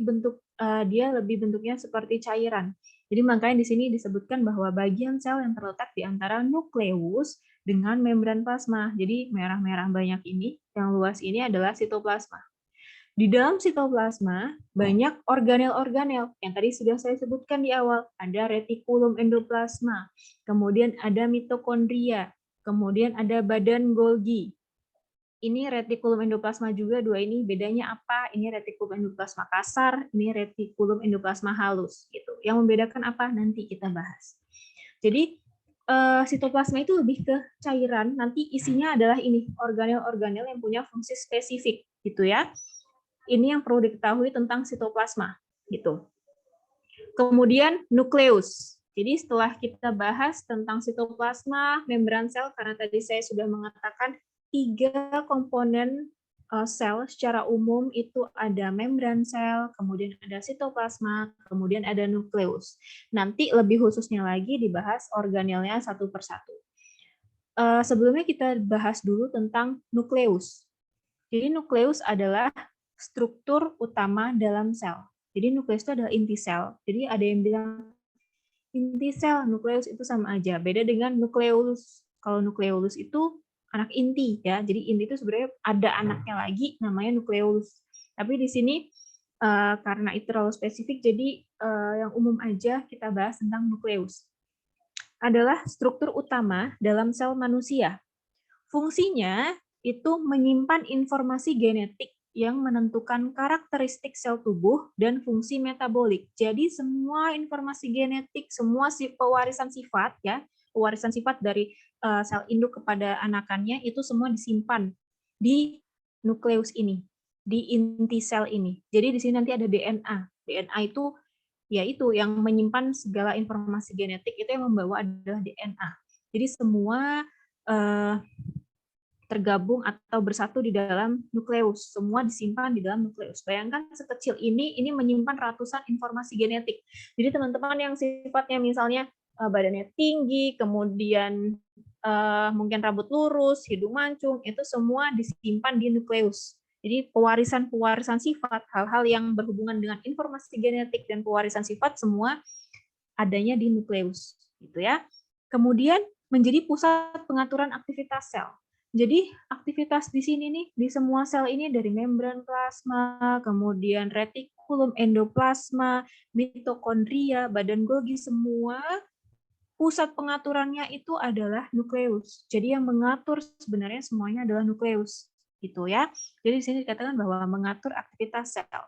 dia lebih bentuknya seperti cairan. Jadi makanya di sini disebutkan bahwa bagian sel yang terletak di antara nukleus dengan membran plasma. Jadi merah-merah banyak ini, yang luas ini adalah sitoplasma. Di dalam sitoplasma banyak organel-organel yang tadi sudah saya sebutkan di awal. Ada retikulum endoplasma, kemudian ada mitokondria, kemudian ada badan Golgi. Ini retikulum endoplasma juga, dua ini bedanya apa? Ini retikulum endoplasma kasar, ini retikulum endoplasma halus. Gitu. Yang membedakan apa? Nanti kita bahas. Jadi sitoplasma itu lebih ke cairan, nanti isinya adalah ini, organel-organel yang punya fungsi spesifik. Gitu ya. Ini yang perlu diketahui tentang sitoplasma. Gitu. Kemudian nukleus. Jadi setelah kita bahas tentang sitoplasma, membran sel, karena tadi saya sudah mengatakan 3 komponen sel secara umum itu ada membran sel, kemudian ada sitoplasma, kemudian ada nukleus. Nanti lebih khususnya lagi dibahas organelnya satu persatu. Sebelumnya kita bahas dulu tentang nukleus. Jadi nukleus adalah struktur utama dalam sel. Jadi nukleus itu adalah inti sel. Jadi ada yang bilang inti sel, nukleus itu sama aja. Beda dengan nukleus. Kalau nukleus itu anak inti ya. Jadi inti itu sebenarnya ada anaknya lagi namanya nukleus. Tapi di sini karena itu terlalu spesifik, jadi yang umum aja kita bahas tentang nukleus. Adalah struktur utama dalam sel manusia. Fungsinya itu menyimpan informasi genetik yang menentukan karakteristik sel tubuh dan fungsi metabolik. Jadi semua informasi genetik, semua pewarisan sifat ya, pewarisan sifat dari sel induk kepada anakannya itu semua disimpan di nukleus ini, di inti sel ini. Jadi di sini nanti ada DNA. DNA itu yaitu yang menyimpan segala informasi genetik, itu yang membawa adalah DNA. Jadi semua tergabung atau bersatu di dalam nukleus. Semua disimpan di dalam nukleus. Bayangkan sekecil ini menyimpan ratusan informasi genetik. Jadi teman-teman yang sifatnya misalnya badannya tinggi, kemudian mungkin rambut lurus, hidung mancung, itu semua disimpan di nukleus. Jadi pewarisan sifat, hal-hal yang berhubungan dengan informasi genetik dan pewarisan sifat semua adanya di nukleus, gitu ya. Kemudian menjadi pusat pengaturan aktivitas sel. Jadi aktivitas di sini nih, di semua sel ini dari membran plasma, kemudian retikulum endoplasma, mitokondria, badan Golgi, semua pusat pengaturannya itu adalah nukleus. Jadi yang mengatur sebenarnya semuanya adalah nukleus, gitu ya. Jadi di sini dikatakan bahwa mengatur aktivitas sel.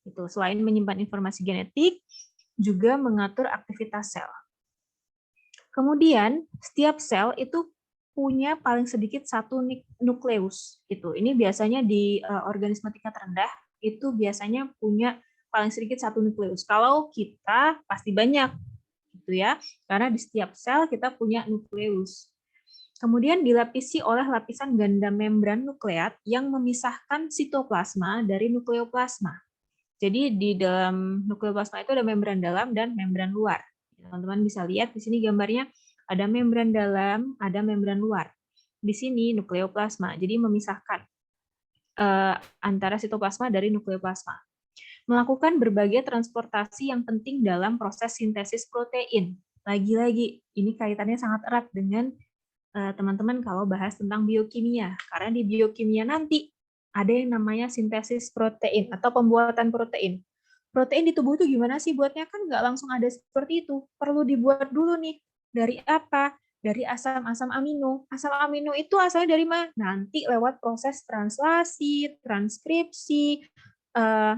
Itu selain menyimpan informasi genetik, juga mengatur aktivitas sel. Kemudian setiap sel itu punya paling sedikit satu nukleus. Gitu. Ini biasanya di organisme tingkat rendah itu biasanya punya paling sedikit satu nukleus. Kalau kita pasti banyak, gitu ya, karena di setiap sel kita punya nukleus. Kemudian dilapisi oleh lapisan ganda membran nukleat yang memisahkan sitoplasma dari nukleoplasma. Jadi di dalam nukleoplasma itu ada membran dalam dan membran luar. Teman-teman bisa lihat di sini gambarnya ada membran dalam, ada membran luar. Di sini nukleoplasma, jadi memisahkan antara sitoplasma dari nukleoplasma. Melakukan berbagai transportasi yang penting dalam proses sintesis protein. Lagi-lagi, ini kaitannya sangat erat dengan teman-teman kalau bahas tentang biokimia. Karena di biokimia nanti ada yang namanya sintesis protein atau pembuatan protein. Protein di tubuh itu gimana sih buatnya? Kan nggak langsung ada seperti itu. Perlu dibuat dulu nih. Dari apa? Dari asam-asam amino. Asam amino itu asalnya dari mana? Nanti lewat proses translasi, transkripsi,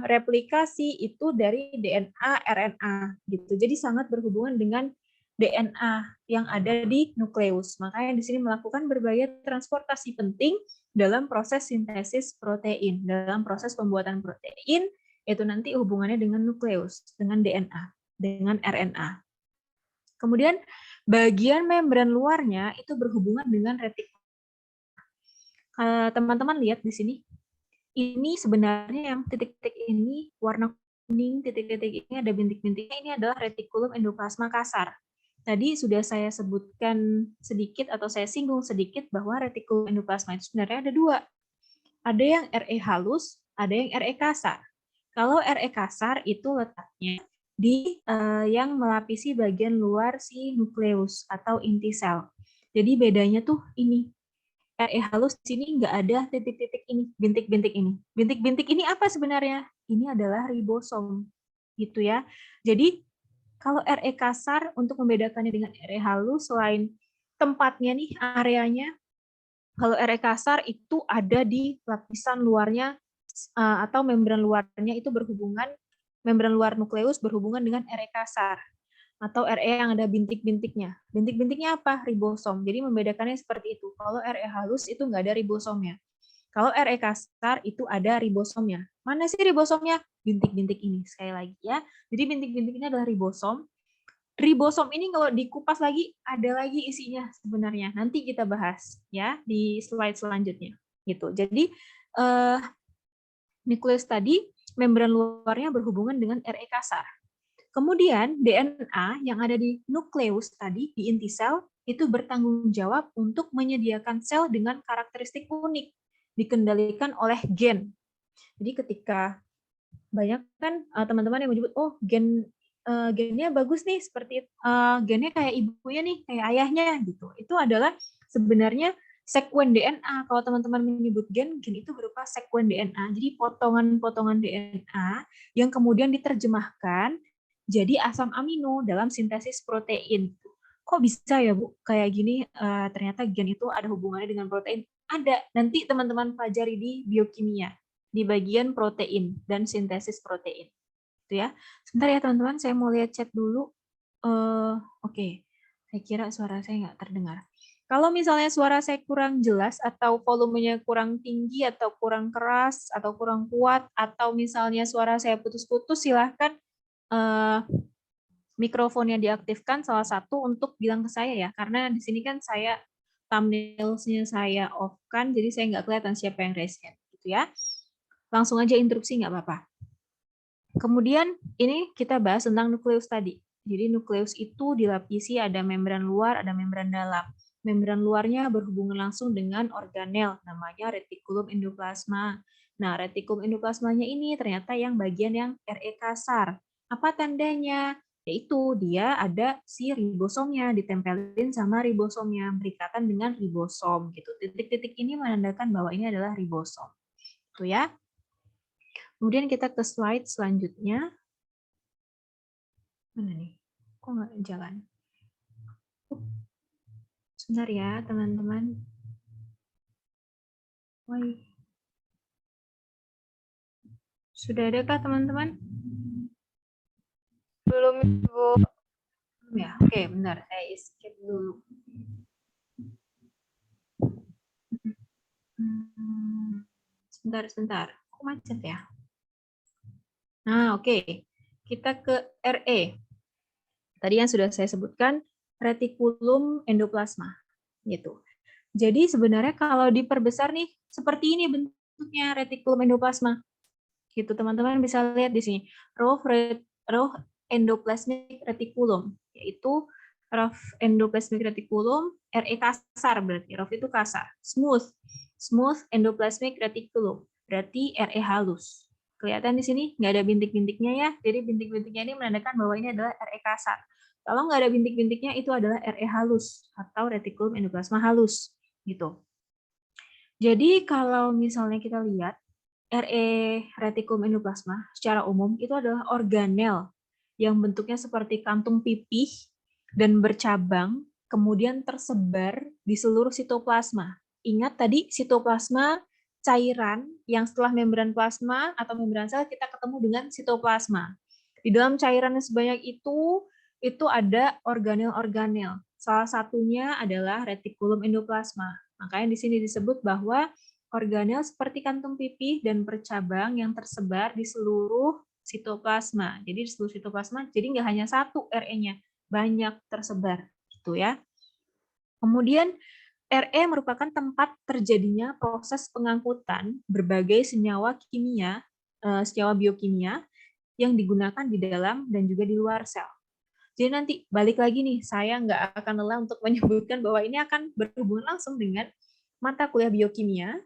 replikasi itu dari DNA, RNA gitu. Jadi sangat berhubungan dengan DNA yang ada di nukleus. Makanya di sini melakukan berbagai transportasi penting dalam proses sintesis protein, dalam proses pembuatan protein, itu nanti hubungannya dengan nukleus, dengan DNA, dengan RNA. Kemudian bagian membran luarnya itu berhubungan dengan retikulum. Teman-teman lihat di sini, ini sebenarnya yang titik-titik ini warna kuning, titik-titik ini ada bintik-bintiknya, ini adalah retikulum endoplasma kasar. Tadi sudah saya sebutkan sedikit atau saya singgung sedikit bahwa retikulum endoplasma itu sebenarnya ada dua. Ada yang RE halus, ada yang RE kasar. Kalau RE kasar itu letaknya di yang melapisi bagian luar si nukleus atau inti sel. Jadi bedanya tuh ini. RE halus di sini nggak ada titik-titik ini, bintik-bintik ini. Bintik-bintik ini apa sebenarnya? Ini adalah ribosom, gitu ya. Jadi kalau RE kasar untuk membedakannya dengan RE halus selain tempatnya nih areanya, kalau RE kasar itu ada di lapisan luarnya atau membran luarnya itu berhubungan, membran luar nukleus berhubungan dengan RE kasar atau RE yang ada bintik-bintiknya. Bintik-bintiknya apa? Ribosom. Jadi membedakannya seperti itu. Kalau RE halus itu nggak ada ribosomnya. Kalau RE kasar itu ada ribosomnya. Mana sih ribosomnya? Bintik-bintik ini. Sekali lagi ya. Jadi bintik-bintik ini adalah ribosom. Ribosom ini kalau dikupas lagi ada lagi isinya sebenarnya. Nanti kita bahas ya di slide selanjutnya. Gitu. Jadi nukleus tadi membran luarnya berhubungan dengan RE kasar. Kemudian DNA yang ada di nukleus tadi, di inti sel, itu bertanggung jawab untuk menyediakan sel dengan karakteristik unik, dikendalikan oleh gen. Jadi ketika banyak kan teman-teman yang menyebut, oh gennya bagus nih, seperti gennya kayak ibunya nih, kayak ayahnya gitu. Itu adalah sebenarnya sekuen DNA. Kalau teman-teman menyebut gen itu berupa sekuen DNA. Jadi potongan-potongan DNA yang kemudian diterjemahkan jadi asam amino dalam sintesis protein. Kok bisa ya Bu, kayak gini ternyata gen itu ada hubungannya dengan protein? Ada, nanti teman-teman pelajari di biokimia, di bagian protein dan sintesis protein. Itu ya. Sebentar ya teman-teman, saya mau lihat chat dulu. Oke, saya kira suara saya nggak terdengar. Kalau misalnya suara saya kurang jelas atau volumenya kurang tinggi atau kurang keras atau kurang kuat atau misalnya suara saya putus-putus, silahkan mikrofonnya diaktifkan salah satu untuk bilang ke saya ya, karena di sini kan saya thumbnails-nya saya off-kan, jadi saya nggak kelihatan siapa yang raise hand, gitu ya. Langsung aja instruksi nggak apa-apa. Kemudian ini kita bahas tentang nukleus tadi. Jadi nukleus itu dilapisi ada membran luar, ada membran dalam. Membran luarnya berhubungan langsung dengan organel, namanya retikulum endoplasma. Nah, retikulum endoplasmanya ini ternyata yang bagian yang RE kasar. Apa tandanya? Yaitu dia ada si ribosomnya, ditempelin sama ribosomnya, berikatan dengan ribosom. Gitu. Titik-titik ini menandakan bahwa ini adalah ribosom. Itu ya. Kemudian kita ke slide selanjutnya. Mana nih? Kok nggak jalan? Sebentar ya, teman-teman. Sudah adakah teman-teman? Belum, Bu. Belum ya? Oke, bentar. Saya escape dulu. Sebentar. Kok macet ya? Nah, oke. Kita ke RE. Tadi yang sudah saya sebutkan, retikulum endoplasma. Gitu. Jadi sebenarnya kalau diperbesar nih, seperti ini bentuknya retikulum endoplasma. Gitu, teman-teman bisa lihat di sini. Row endoplasmic reticulum. yaitu rough endoplasmic reticulum, RE kasar berarti, rough itu kasar. Smooth endoplasmic reticulum, berarti RE halus. Kelihatan di sini nggak ada bintik-bintiknya ya, jadi bintik-bintiknya ini menandakan bahwa ini adalah RE kasar. Kalau nggak ada bintik-bintiknya itu adalah RE halus atau retikulum endoplasma halus, gitu. Jadi kalau misalnya kita lihat RE retikulum endoplasma secara umum itu adalah organel yang bentuknya seperti kantung pipih dan bercabang, kemudian tersebar di seluruh sitoplasma. Ingat tadi sitoplasma cairan yang setelah membran plasma atau membran sel kita ketemu dengan sitoplasma. Di dalam cairan yang sebanyak itu ada organel-organel. Salah satunya adalah retikulum endoplasma. Makanya di sini disebut bahwa organel seperti kantung pipih dan bercabang yang tersebar di seluruh sitoplasma. Jadi di seluruh sitoplasma, jadi nggak hanya satu RE-nya, banyak tersebar, gitu ya. Kemudian RE merupakan tempat terjadinya proses pengangkutan berbagai senyawa kimia, senyawa biokimia yang digunakan di dalam dan juga di luar sel. Jadi nanti balik lagi nih, saya nggak akan lelah untuk menyebutkan bahwa ini akan berhubungan langsung dengan mata kuliah biokimia,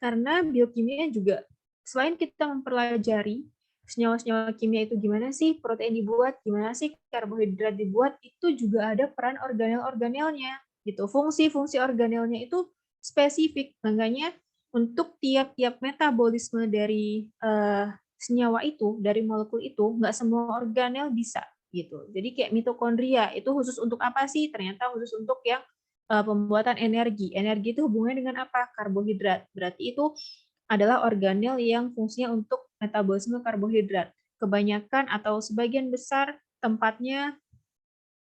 karena biokimia juga selain kita mempelajari senyawa-senyawa kimia itu gimana sih protein dibuat, gimana sih karbohidrat dibuat, itu juga ada peran organel-organelnya. Gitu. Fungsi-fungsi organelnya itu spesifik, makanya untuk tiap-tiap metabolisme dari senyawa itu, dari molekul itu, nggak semua organel bisa gitu. Jadi kayak mitokondria itu khusus untuk apa sih? Ternyata khusus untuk yang pembuatan energi. Energi itu hubungannya dengan apa? Karbohidrat. Berarti itu adalah organel yang fungsinya untuk metabolisme karbohidrat. Kebanyakan atau sebagian besar tempatnya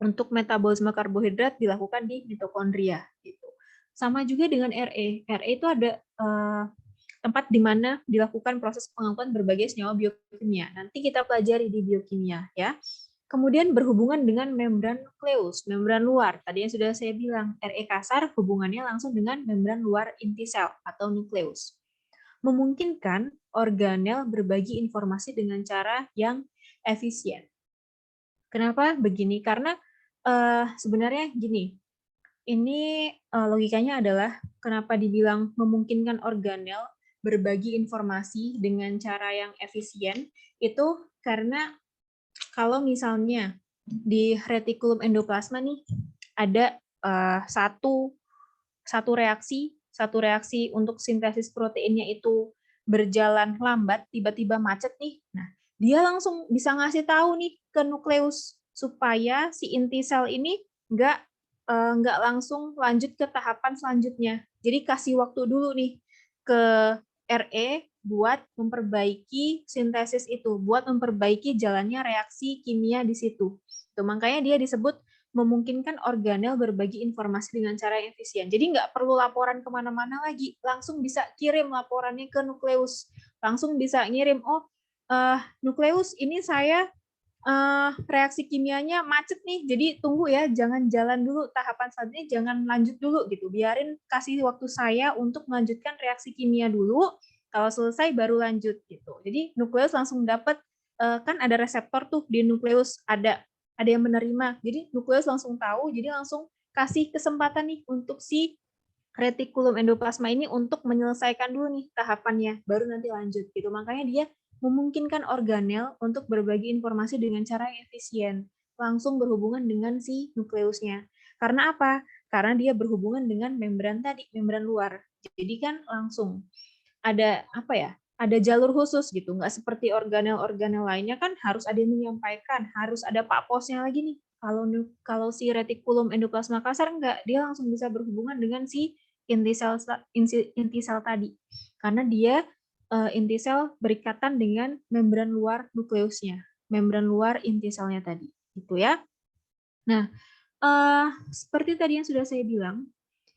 untuk metabolisme karbohidrat dilakukan di mitokondria. Gitu. Sama juga dengan RE. RE itu ada tempat di mana dilakukan proses pengangkutan berbagai senyawa biokimia. Nanti kita pelajari di biokimia ya. Kemudian berhubungan dengan membran nukleus, membran luar. Tadi yang sudah saya bilang, RE kasar hubungannya langsung dengan membran luar inti sel atau nukleus. Memungkinkan organel berbagi informasi dengan cara yang efisien. Kenapa begini? Karena sebenarnya gini, ini logikanya adalah kenapa dibilang memungkinkan organel berbagi informasi dengan cara yang efisien, itu karena kalau misalnya di retikulum endoplasma nih ada satu reaksi untuk sintesis proteinnya itu berjalan lambat, tiba-tiba macet nih. Nah, dia langsung bisa ngasih tahu nih ke nukleus supaya si inti sel ini nggak langsung lanjut ke tahapan selanjutnya. Jadi kasih waktu dulu nih ke RE buat memperbaiki sintesis itu, buat memperbaiki jalannya reaksi kimia di situ. Tuh, makanya dia disebut memungkinkan organel berbagi informasi dengan cara yang efisien. Jadi nggak perlu laporan kemana-mana lagi, langsung bisa kirim laporannya ke nukleus. Langsung bisa ngirim, nukleus ini saya reaksi kimianya macet nih, jadi tunggu ya, jangan jalan dulu tahapan selanjutnya, jangan lanjut dulu gitu. Biarin kasih waktu saya untuk melanjutkan reaksi kimia dulu, kalau selesai baru lanjut gitu. Jadi nukleus langsung dapat, kan ada reseptor tuh di nukleus, ada yang menerima. Jadi nukleus langsung tahu, jadi langsung kasih kesempatan nih untuk si retikulum endoplasma ini untuk menyelesaikan dulu nih tahapannya, baru nanti lanjut gitu. Makanya dia memungkinkan organel untuk berbagi informasi dengan cara yang efisien, langsung berhubungan dengan si nukleusnya. Karena apa? Karena dia berhubungan dengan membran tadi, membran luar. Jadi kan langsung ada apa ya? Ada jalur khusus gitu, nggak seperti organel-organel lainnya kan harus ada yang menyampaikan, harus ada pak posnya lagi nih. Kalau si retikulum endoplasma kasar enggak, dia langsung bisa berhubungan dengan si inti sel tadi. Karena dia inti sel berikatan dengan membran luar nukleusnya, membran luar inti selnya tadi, gitu ya. Nah, seperti tadi yang sudah saya bilang,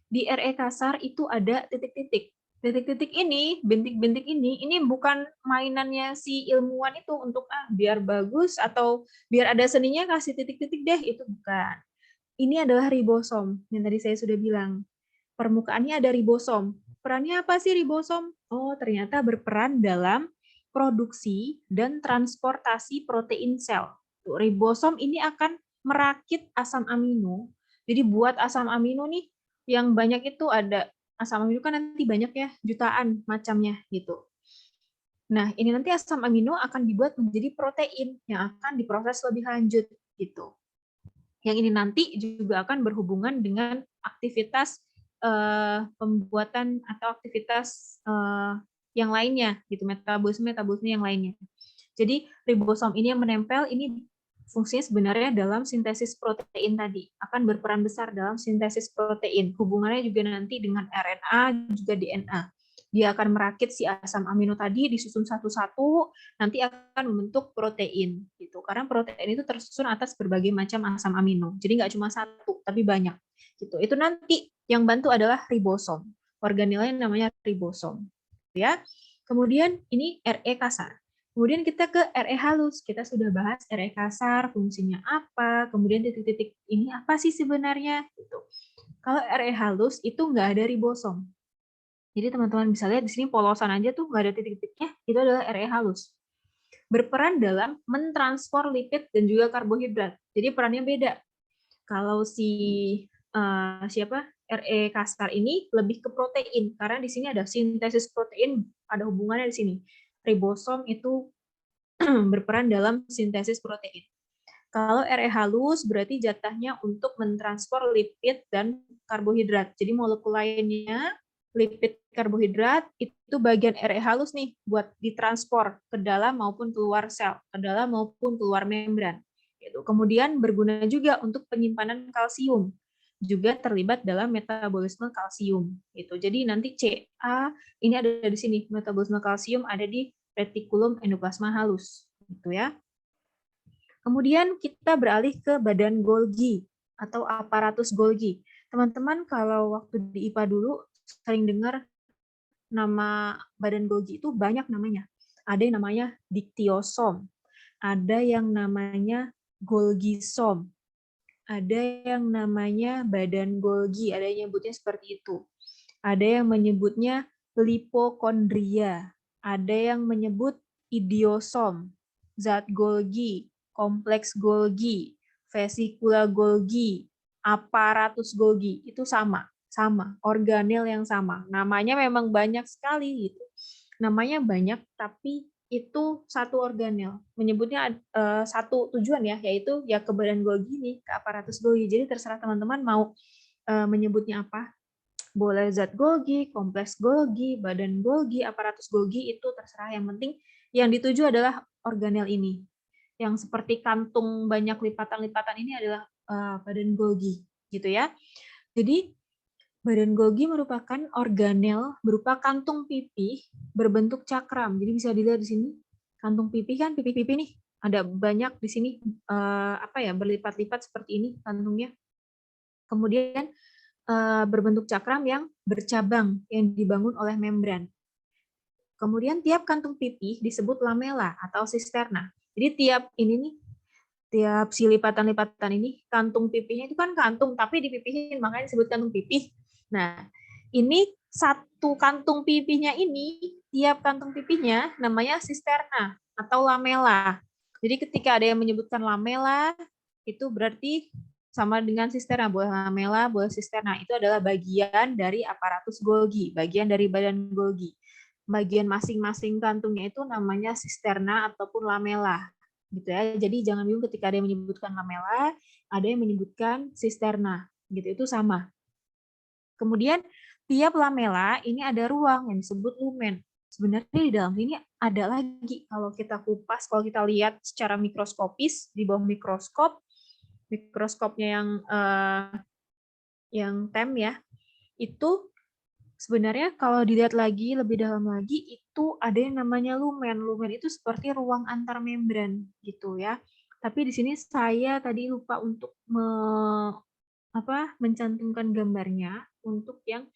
di RE kasar itu ada titik-titik. Titik-titik ini, bintik-bintik ini bukan mainannya si ilmuwan itu untuk biar bagus atau biar ada seninya kasih titik-titik deh, itu bukan. Ini adalah ribosom yang tadi saya sudah bilang. Permukaannya ada ribosom. Perannya apa sih ribosom? Oh, ternyata berperan dalam produksi dan transportasi protein sel. Ribosom ini akan merakit asam amino. Jadi buat asam amino nih yang banyak itu ada asam amino kan nanti banyak ya, jutaan macamnya gitu. Nah, ini nanti asam amino akan dibuat menjadi protein yang akan diproses lebih lanjut gitu. Yang ini nanti juga akan berhubungan dengan aktivitas pembuatan atau aktivitas yang lainnya gitu, metabolisme yang lainnya. Jadi ribosom ini yang menempel ini fungsinya sebenarnya dalam sintesis protein tadi, akan berperan besar dalam sintesis protein. Hubungannya juga nanti dengan RNA juga DNA. Dia akan merakit si asam amino tadi disusun satu-satu, nanti akan membentuk protein gitu. Karena protein itu tersusun atas berbagai macam asam amino. Jadi nggak cuma satu, tapi banyak. Gitu. Itu nanti yang bantu adalah ribosom. Organelnya namanya ribosom. Ya. Kemudian ini RE kasar. Kemudian kita ke RE halus. Kita sudah bahas RE kasar, fungsinya apa, kemudian titik-titik ini apa sih sebenarnya. Gitu. Kalau RE halus itu nggak ada ribosom. Jadi teman-teman bisa lihat di sini polosan aja tuh nggak ada titik-titiknya, itu adalah RE halus. Berperan dalam mentransfer lipid dan juga karbohidrat. Jadi perannya beda. Kalau siapa RE kasar ini lebih ke protein, karena di sini ada sintesis protein, ada hubungannya di sini. Ribosom itu berperan dalam sintesis protein. Kalau RE halus berarti jatahnya untuk mentransfer lipid dan karbohidrat. Jadi molekul lainnya, lipid, karbohidrat, itu bagian RE halus nih buat ditransfer ke dalam maupun keluar sel, ke dalam maupun keluar membran. Kemudian berguna juga untuk penyimpanan kalsium, juga terlibat dalam metabolisme kalsium. Jadi nanti CA ini ada di sini, metabolisme kalsium ada di retikulum endoplasma halus. Gitu ya. Kemudian kita beralih ke badan Golgi atau aparatus Golgi. Teman-teman kalau waktu di IPA dulu sering dengar nama badan Golgi itu banyak namanya. Ada yang namanya diktiosom, ada yang namanya Golgisom, ada yang namanya badan Golgi, ada yang nyebutnya seperti itu. Ada yang menyebutnya lipokondria, ada yang menyebut idiosom, zat Golgi, kompleks Golgi, vesikula Golgi, aparatus Golgi, itu sama, organel yang sama. Namanya memang banyak sekali gitu. Namanya banyak tapi itu satu organel. Menyebutnya satu tujuan ya, yaitu ya ke badan Golgi nih, ke aparatus Golgi. Jadi terserah teman-teman mau menyebutnya apa. Boleh zat Golgi, kompleks Golgi, badan Golgi, aparatus Golgi, itu terserah. Yang penting yang dituju adalah organel ini. Yang seperti kantung banyak lipatan-lipatan ini adalah badan Golgi, gitu ya. Jadi badan Golgi merupakan organel berupa kantung pipih berbentuk cakram. Jadi bisa dilihat di sini kantung pipih kan, pipih-pipih nih ada banyak di sini berlipat-lipat seperti ini kantungnya. Kemudian berbentuk cakram yang bercabang yang dibangun oleh membran. Kemudian tiap kantung pipih disebut lamela atau sisterna. Jadi tiap si lipatan-lipatan ini, kantung pipihnya itu kan kantung, tapi dipipihin, makanya disebut kantung pipih. Nah, ini satu kantung pipihnya ini, tiap kantung pipihnya namanya sisterna atau lamela. Jadi ketika ada yang menyebutkan lamela, itu berarti sama dengan sisterna, boleh lamela, boleh sisterna. Itu adalah bagian dari aparatus Golgi, bagian dari badan Golgi. Bagian masing-masing kantungnya itu namanya sisterna ataupun lamela. Gitu ya. Jadi jangan bingung ketika ada yang menyebutkan lamela, ada yang menyebutkan sisterna. Gitu, itu sama. Kemudian tiap lamela ini ada ruang yang disebut lumen. Sebenarnya di dalam sini ada lagi, kalau kita kupas, kalau kita lihat secara mikroskopis di bawah mikroskopnya yang TEM ya, itu sebenarnya kalau dilihat lagi lebih dalam lagi itu ada yang namanya lumen. Lumen itu seperti ruang antar membran gitu ya. Tapi di sini saya tadi lupa untuk mencantumkan gambarnya untuk yang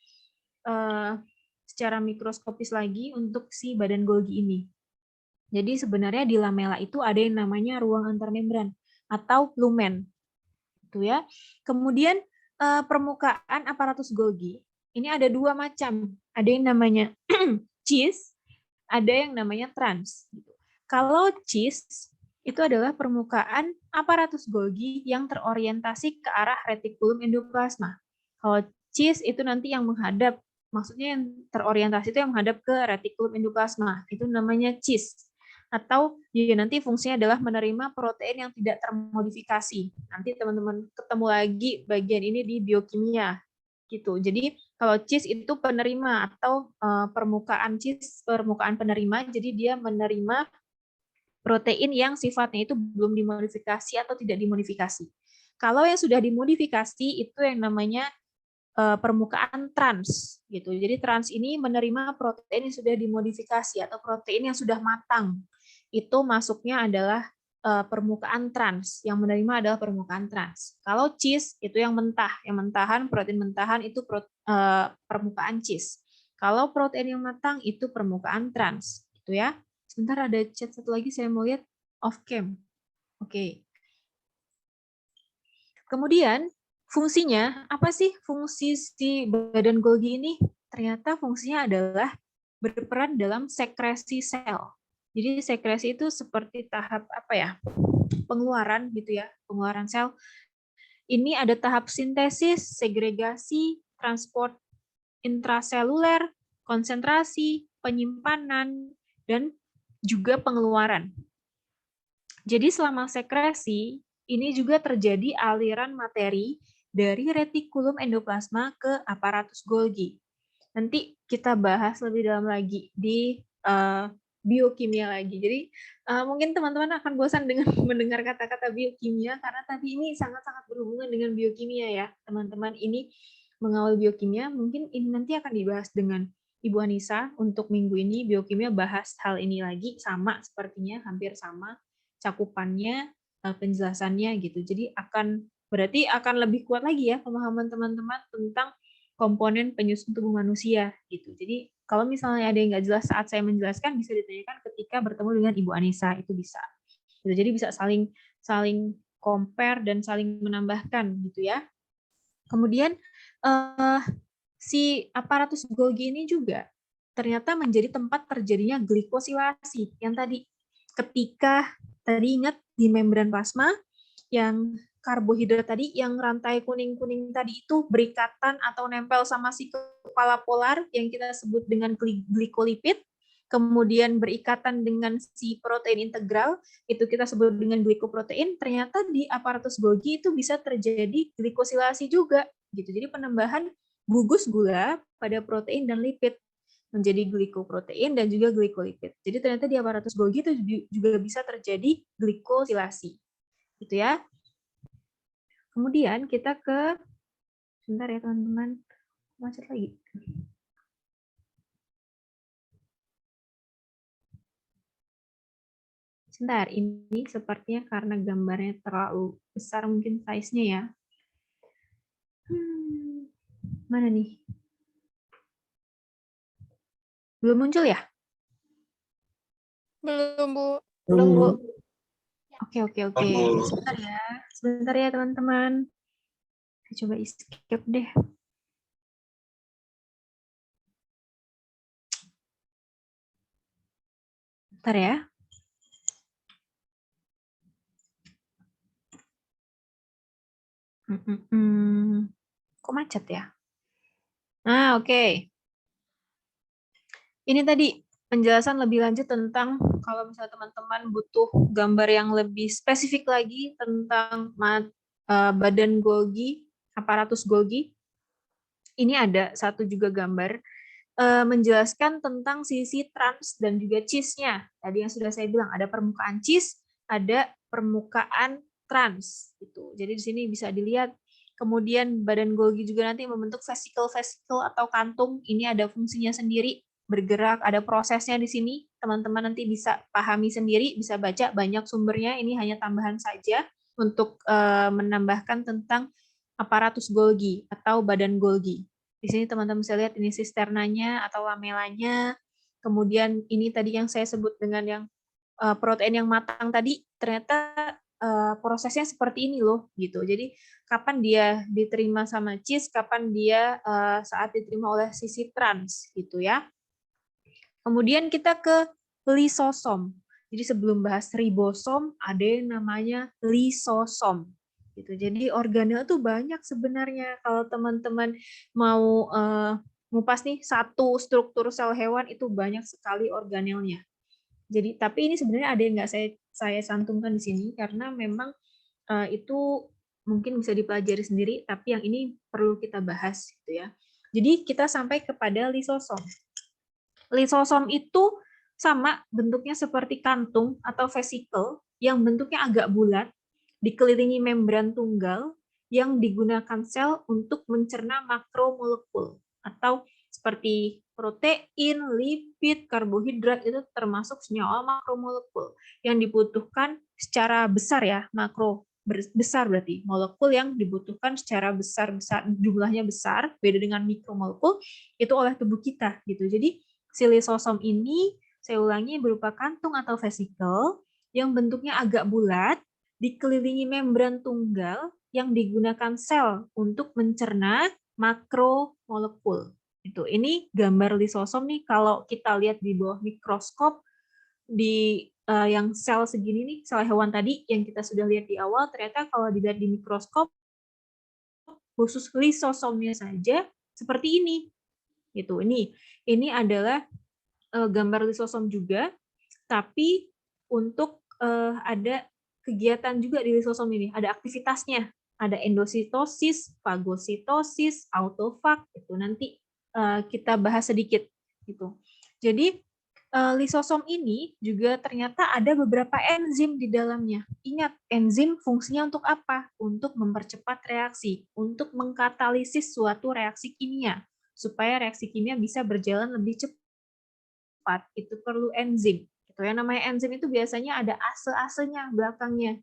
secara mikroskopis lagi untuk si badan Golgi ini. Jadi sebenarnya di lamela itu ada yang namanya ruang antar membran atau lumen. Gitu ya. Kemudian permukaan aparatus Golgi ini ada dua macam. Ada yang namanya cis, ada yang namanya trans. Kalau cis itu adalah permukaan aparatus Golgi yang terorientasi ke arah retikulum endoplasma. Kalau cheese itu nanti yang menghadap, maksudnya yang terorientasi itu yang menghadap ke retikulum endoplasma, itu namanya cheese. Atau ya nanti fungsinya adalah menerima protein yang tidak termodifikasi. Nanti teman-teman ketemu lagi bagian ini di biokimia gitu. Jadi kalau cheese itu penerima atau permukaan cheese, permukaan penerima, jadi dia menerima protein yang sifatnya itu belum dimodifikasi atau tidak dimodifikasi. Kalau yang sudah dimodifikasi itu yang namanya permukaan trans gitu. Jadi trans ini menerima protein yang sudah dimodifikasi atau protein yang sudah matang. Itu masuknya adalah permukaan trans. Yang menerima adalah permukaan trans. Kalau cheese itu yang mentah, yang mentahan, protein mentahan itu permukaan cheese. Kalau protein yang matang itu permukaan trans, gitu ya. Sebentar ada chat satu lagi saya mau lihat off cam. Oke. Kemudian fungsinya apa sih fungsi si badan Golgi ini? Ternyata fungsinya adalah berperan dalam sekresi sel. Jadi sekresi itu seperti tahap apa ya? Pengeluaran gitu ya, pengeluaran sel. Ini ada tahap sintesis, segregasi, transport intraseluler, konsentrasi, penyimpanan, dan juga pengeluaran. Jadi selama sekresi, ini juga terjadi aliran materi dari retikulum endoplasma ke aparatus Golgi. Nanti kita bahas lebih dalam lagi di biokimia lagi. Jadi mungkin teman-teman akan bosan dengan mendengar kata-kata biokimia karena tadi ini sangat-sangat berhubungan dengan biokimia ya, teman-teman. Ini mengawal biokimia, mungkin ini nanti akan dibahas dengan Ibu Anissa untuk minggu ini. Biokimia bahas hal ini lagi, sama sepertinya, hampir sama cakupannya, penjelasannya gitu. Jadi berarti akan lebih kuat lagi ya pemahaman teman-teman tentang komponen penyusun tubuh manusia gitu. Jadi kalau misalnya ada yang nggak jelas saat saya menjelaskan, bisa ditanyakan ketika bertemu dengan Ibu Anissa, itu bisa. Jadi bisa saling compare dan saling menambahkan gitu ya. Kemudian si aparatus Golgi ini juga ternyata menjadi tempat terjadinya glikosilasi yang tadi ketika tadi ingat di membran plasma yang karbohidrat tadi yang rantai kuning-kuning tadi itu berikatan atau nempel sama si kepala polar yang kita sebut dengan glikolipid, kemudian berikatan dengan si protein integral, itu kita sebut dengan glikoprotein, ternyata di aparatus Golgi itu bisa terjadi glikosilasi juga gitu. Jadi penambahan gugus gula pada protein dan lipid menjadi glikoprotein dan juga glikolipid. Jadi ternyata di aparatus Golgi itu juga bisa terjadi glikosilasi. Gitu ya. Kemudian kita ke, sebentar ya teman-teman, macet lagi. Sebentar, ini sepertinya karena gambarnya terlalu besar mungkin size-nya ya. Mana nih? Belum muncul ya? Belum, Bu. Belum, Bu. Oke. Sebentar ya teman-teman. Saya coba escape deh. Bentar ya. Kok macet ya? Nah, oke. Ini tadi penjelasan lebih lanjut tentang kalau misalnya teman-teman butuh gambar yang lebih spesifik lagi tentang badan Golgi, aparatus Golgi. Ini ada satu juga gambar menjelaskan tentang sisi trans dan juga cheese-nya. Tadi yang sudah saya bilang ada permukaan cheese, ada permukaan trans gitu. Jadi di sini bisa dilihat. Kemudian badan Golgi juga nanti membentuk vesikel-vesikel atau kantung. Ini ada fungsinya sendiri, bergerak, ada prosesnya di sini. Teman-teman nanti bisa pahami sendiri, bisa baca banyak sumbernya. Ini hanya tambahan saja untuk menambahkan tentang aparatus Golgi atau badan Golgi. Di sini teman-teman bisa lihat ini sisternanya atau lamelanya. Kemudian ini tadi yang saya sebut dengan yang protein yang matang tadi, ternyata prosesnya seperti ini loh gitu. Jadi kapan dia diterima sama cheese, kapan dia saat diterima oleh sisi trans gitu ya. Kemudian kita ke lisosom. Jadi sebelum bahas ribosom, ada yang namanya lisosom. Gitu. Jadi organel tuh banyak sebenarnya. Kalau teman-teman mau ngupas nih satu struktur sel hewan itu banyak sekali organelnya. Jadi tapi ini sebenarnya ada yang nggak saya cantumkan di sini karena memang itu mungkin bisa dipelajari sendiri, tapi yang ini perlu kita bahas gitu ya. Jadi kita sampai kepada lisosom. Lisosom itu sama bentuknya seperti kantung atau vesikel yang bentuknya agak bulat, dikelilingi membran tunggal yang digunakan sel untuk mencerna makromolekul atau seperti protein, lipid, karbohidrat itu termasuk senyawa makromolekul yang dibutuhkan secara besar ya, makro besar berarti molekul yang dibutuhkan secara besar jumlahnya besar, beda dengan mikromolekul itu oleh tubuh kita gitu. Jadi si lisosom ini saya ulangi berupa kantung atau vesikel yang bentuknya agak bulat, dikelilingi membran tunggal yang digunakan sel untuk mencerna makromolekul. Itu. Ini gambar lisosom nih kalau kita lihat di bawah mikroskop di yang sel segini nih, sel hewan tadi yang kita sudah lihat di awal, ternyata kalau dilihat di mikroskop khusus lisosomnya saja seperti ini. Gitu. Ini adalah gambar lisosom juga, tapi untuk ada kegiatan juga di lisosom ini, ada aktivitasnya, ada endositosis, fagositosis, autofag, itu nanti kita bahas sedikit gitu. Jadi lisosom ini juga ternyata ada beberapa enzim di dalamnya. Ingat, enzim fungsinya untuk apa? Untuk mempercepat reaksi, untuk mengkatalisis suatu reaksi kimia, supaya reaksi kimia bisa berjalan lebih cepat. Itu perlu enzim. Itu yang namanya enzim itu biasanya ada ase-asenya belakangnya.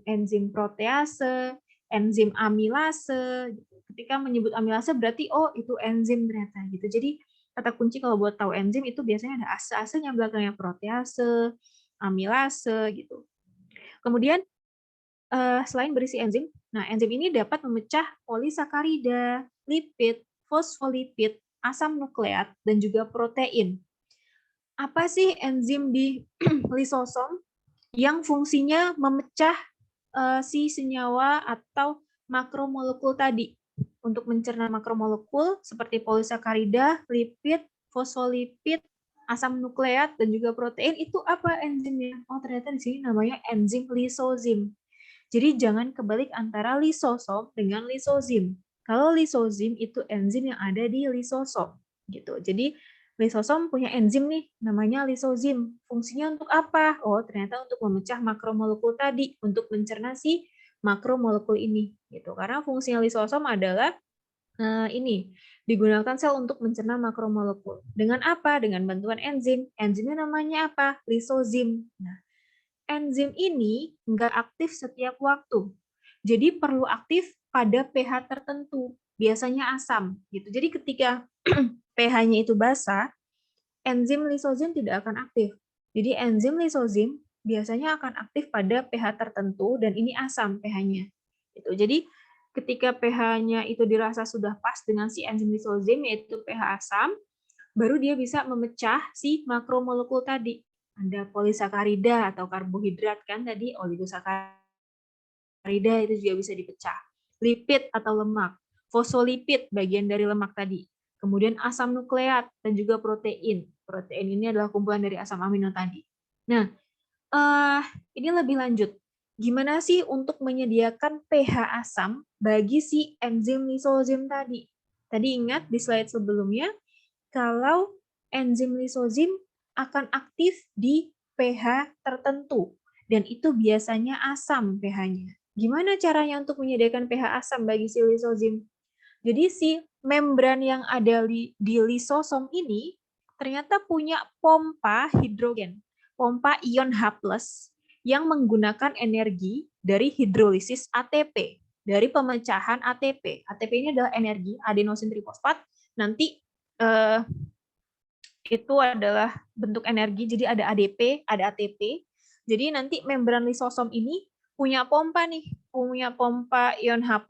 Enzim protease, enzim amilase. Ketika menyebut amilase berarti oh itu enzim ternyata gitu. Jadi kata kunci kalau buat tahu enzim itu biasanya ada ase-asenya belakangnya, protease, amilase gitu. Kemudian selain berisi enzim, nah enzim ini dapat memecah polisakarida, lipid, fosfolipid, asam nukleat, dan juga protein. Apa sih enzim di lisosom yang fungsinya memecah si senyawa atau makromolekul tadi untuk mencerna makromolekul seperti polisakarida, lipid, fosfolipid, asam nukleat dan juga protein itu apa enzimnya? Oh ternyata di sini namanya enzim lisozim. Jadi jangan kebalik antara lisosom dengan lisozim. Kalau lisozim itu enzim yang ada di lisosom gitu. Jadi lisosom punya enzim nih namanya lisozim. Fungsinya untuk apa? Oh, ternyata untuk memecah makromolekul tadi, untuk mencerna si makromolekul ini gitu. Karena fungsinya lisosom adalah ini digunakan sel untuk mencerna makromolekul. Dengan apa? Dengan bantuan enzim. Enzimnya namanya apa? Lisozim. Nah, enzim ini nggak aktif setiap waktu. Jadi perlu aktif pada pH tertentu, biasanya asam gitu. Jadi ketika pH-nya itu basah, enzim lisozim tidak akan aktif. Jadi enzim lisozim biasanya akan aktif pada pH tertentu dan ini asam pH-nya. Gitu. Jadi ketika pH-nya itu dirasa sudah pas dengan si enzim lisozim yaitu pH asam, baru dia bisa memecah si makromolekul tadi. Ada polisakarida atau karbohidrat kan tadi, oligosakarida itu juga bisa dipecah. Lipid atau lemak, fosfolipid bagian dari lemak tadi. Kemudian asam nukleat dan juga protein. Protein ini adalah kumpulan dari asam amino tadi. Nah, ini lebih lanjut. Gimana sih untuk menyediakan pH asam bagi si enzim lisozim tadi? Tadi ingat di slide sebelumnya, kalau enzim lisozim akan aktif di pH tertentu dan itu biasanya asam pH-nya. Gimana caranya untuk menyediakan pH asam bagi si lisozim? Jadi si membran yang ada di lisosom ini ternyata punya pompa hidrogen, pompa ion H+ yang menggunakan energi dari hidrolisis ATP, dari pemecahan ATP. ATP ini adalah energi adenosin trifosfat. Nanti itu adalah bentuk energi, jadi ada ADP, ada ATP. Jadi nanti membran lisosom ini punya pompa nih, punya pompa ion H+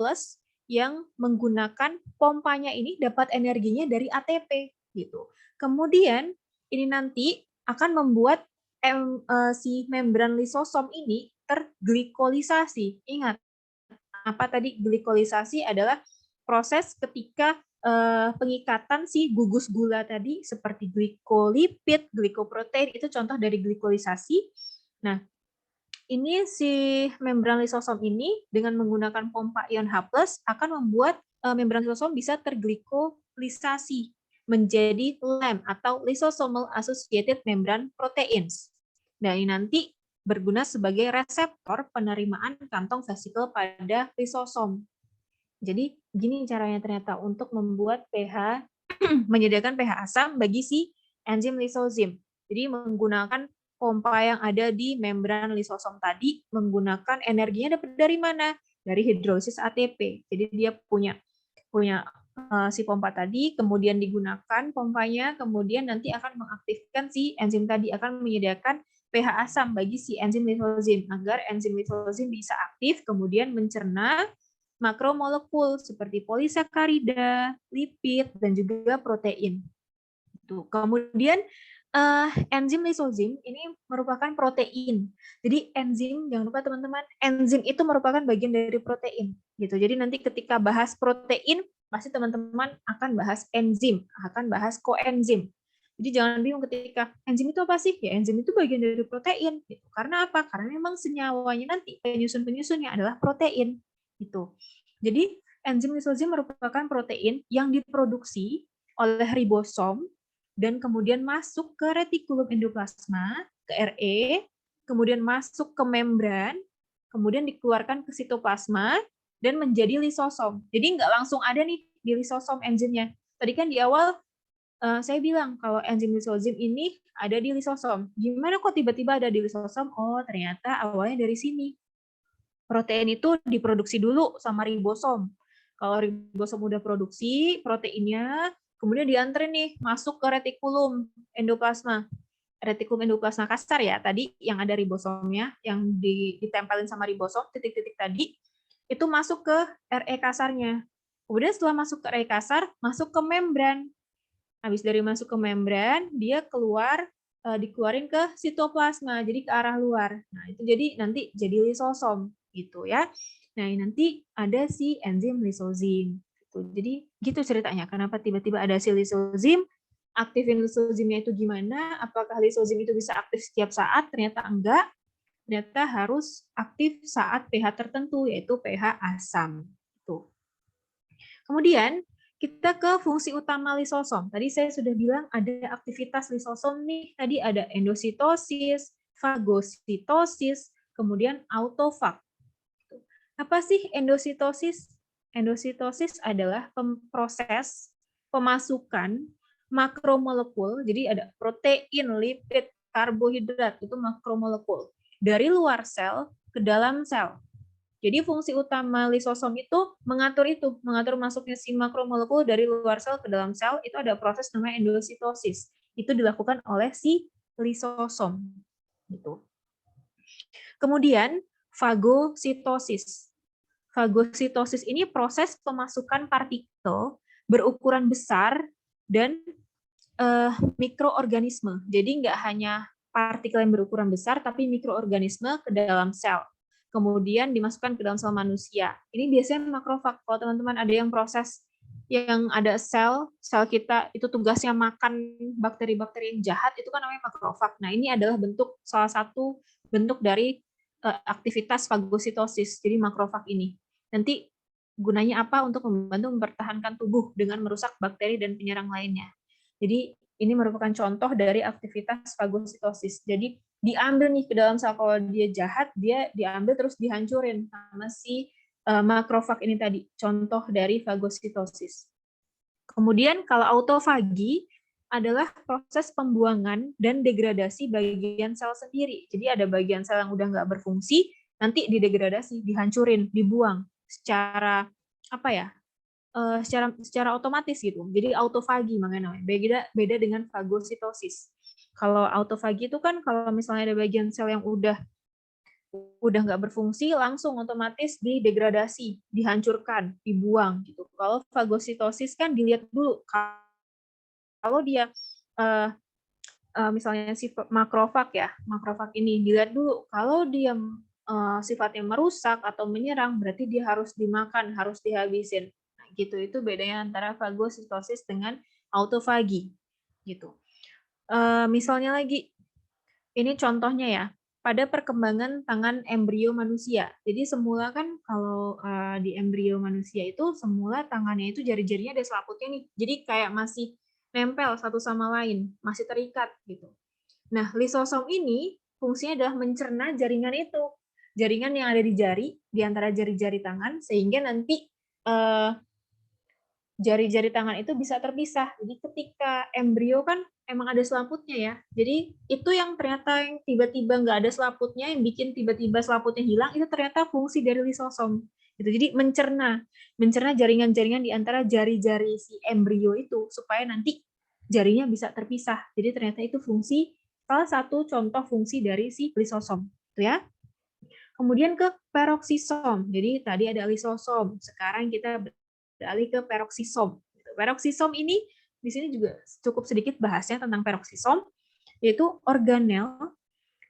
yang menggunakan pompanya ini dapat energinya dari ATP gitu. Kemudian ini nanti akan membuat si membran lisosom ini terglikolisasi. Ingat, apa tadi glikolisasi adalah proses ketika pengikatan si gugus gula tadi seperti glikolipid, glikoprotein itu contoh dari glikolisasi. Nah, ini si membran lisosom ini dengan menggunakan pompa ion H+ akan membuat membran lisosom bisa terglikolisasi menjadi LAM atau lysosomal associated membrane proteins. Nah, ini nanti berguna sebagai reseptor penerimaan kantong vesikel pada lisosom. Jadi gini caranya ternyata untuk membuat pH, menyediakan pH asam bagi si enzim lisozim. Jadi menggunakan pompa yang ada di membran lisosom tadi, menggunakan energinya dapat dari mana? Dari hidrolisis ATP. Jadi dia punya si pompa tadi, kemudian digunakan pompanya, kemudian nanti akan mengaktifkan si enzim tadi, akan menyediakan pH asam bagi si enzim lisozim, agar enzim lisozim bisa aktif, kemudian mencerna makromolekul seperti polisakarida, lipid, dan juga protein. Kemudian enzim lisozim ini merupakan protein. Jadi enzim, jangan lupa teman-teman, enzim itu merupakan bagian dari protein. Gitu. Jadi nanti ketika bahas protein, pasti teman-teman akan bahas enzim, akan bahas koenzim. Jadi jangan bingung ketika enzim itu apa sih? Ya enzim itu bagian dari protein. Gitu. Karena apa? Karena memang senyawanya nanti penyusun-penyusunnya adalah protein. Gitu. Jadi enzim lisozim merupakan protein yang diproduksi oleh ribosom dan kemudian masuk ke retikulum endoplasma, ke RE, kemudian masuk ke membran, kemudian dikeluarkan ke sitoplasma, dan menjadi lisosom. Jadi nggak langsung ada nih di lisosom enzimnya. Tadi kan di awal saya bilang kalau enzim lisozim ini ada di lisosom. Gimana kok tiba-tiba ada di lisosom? Oh, ternyata awalnya dari sini. Protein itu diproduksi dulu sama ribosom. Kalau ribosom udah produksi proteinnya, kemudian diantar nih masuk ke retikulum endoplasma. Retikulum endoplasma kasar ya, tadi yang ada ribosomnya, yang ditempelin sama ribosom, titik-titik tadi, itu masuk ke RE kasarnya. Kemudian setelah masuk ke RE kasar, masuk ke membran. Habis dari masuk ke membran, dia keluar, dikeluarin ke sitoplasma, jadi ke arah luar. Nah, itu jadi nanti jadi lisosom gitu ya. Nah, nanti ada si enzim lisozim. Gitu. Jadi gitu ceritanya. Kenapa tiba-tiba ada si lisozim? Aktifin lisozimnya itu gimana? Apakah lisozim itu bisa aktif setiap saat? Ternyata enggak. Ternyata harus aktif saat pH tertentu, yaitu pH asam. Tuh. Kemudian kita ke fungsi utama lisosom. Tadi saya sudah bilang ada aktivitas lisosom nih. Tadi ada endositosis, fagositosis, kemudian autofag. Apa sih endositosis? Endositosis adalah proses pemasukan makromolekul, jadi ada protein, lipid, karbohidrat, itu makromolekul, dari luar sel ke dalam sel. Jadi fungsi utama lisosom itu, mengatur masuknya si makromolekul dari luar sel ke dalam sel, itu ada proses namanya endositosis. Itu dilakukan oleh si lisosom. Gitu. Kemudian fagositosis. Fagositosis ini proses pemasukan partikel berukuran besar dan mikroorganisme. Jadi nggak hanya partikel yang berukuran besar, tapi mikroorganisme ke dalam sel. Kemudian dimasukkan ke dalam sel manusia. Ini biasanya makrofag. Kalau teman-teman ada yang proses yang ada sel kita itu tugasnya makan bakteri-bakteri yang jahat, itu kan namanya makrofag. Nah, ini adalah salah satu bentuk dari aktivitas fagositosis. Jadi makrofag ini. Nanti gunanya apa? Untuk membantu mempertahankan tubuh dengan merusak bakteri dan penyerang lainnya. Jadi ini merupakan contoh dari aktivitas fagositosis. Jadi diambil nih ke dalam sel, kalau dia jahat, dia diambil terus dihancurin sama si makrofag ini tadi, contoh dari fagositosis. Kemudian kalau autofagi adalah proses pembuangan dan degradasi bagian sel sendiri. Jadi ada bagian sel yang udah nggak berfungsi, nanti didegradasi, dihancurin, dibuang secara apa ya? Secara otomatis gitu. Jadi autofagi makanya namanya. Beda dengan fagositosis. Kalau autofagi itu kan kalau misalnya ada bagian sel yang udah nggak berfungsi, langsung otomatis didegradasi, dihancurkan, dibuang gitu. Kalau fagositosis kan dilihat dulu kalau dia misalnya sifat makrofag ya, makrofag ini dilihat dulu kalau dia sifatnya merusak atau menyerang berarti dia harus dimakan, harus dihabisin. Nah, gitu. Itu bedanya antara fagositosis dengan autofagi gitu. Misalnya lagi ini contohnya ya, pada perkembangan tangan embrio manusia. Jadi semula kan kalau di embrio manusia itu semula tangannya itu jari-jarinya ada selaputnya nih. Jadi kayak masih nempel satu sama lain, masih terikat gitu. Nah, lisosom ini fungsinya adalah mencerna jaringan itu. Jaringan yang ada di jari, di antara jari-jari tangan, sehingga nanti jari-jari tangan itu bisa terpisah. Jadi ketika embrio kan emang ada selaputnya ya. Jadi itu yang ternyata yang tiba-tiba nggak ada selaputnya, yang bikin tiba-tiba selaputnya hilang, itu ternyata fungsi dari lisosom. Gitu. Jadi mencerna jaringan-jaringan di antara jari-jari si embrio itu supaya nanti jarinya bisa terpisah. Jadi ternyata itu fungsi salah satu contoh fungsi dari si lisosom. Itu ya. Kemudian ke peroksisom. Jadi tadi ada lisosom. Sekarang kita beralih ke peroksisom. Peroksisom ini di sini juga cukup sedikit bahasnya tentang peroksisom, yaitu organel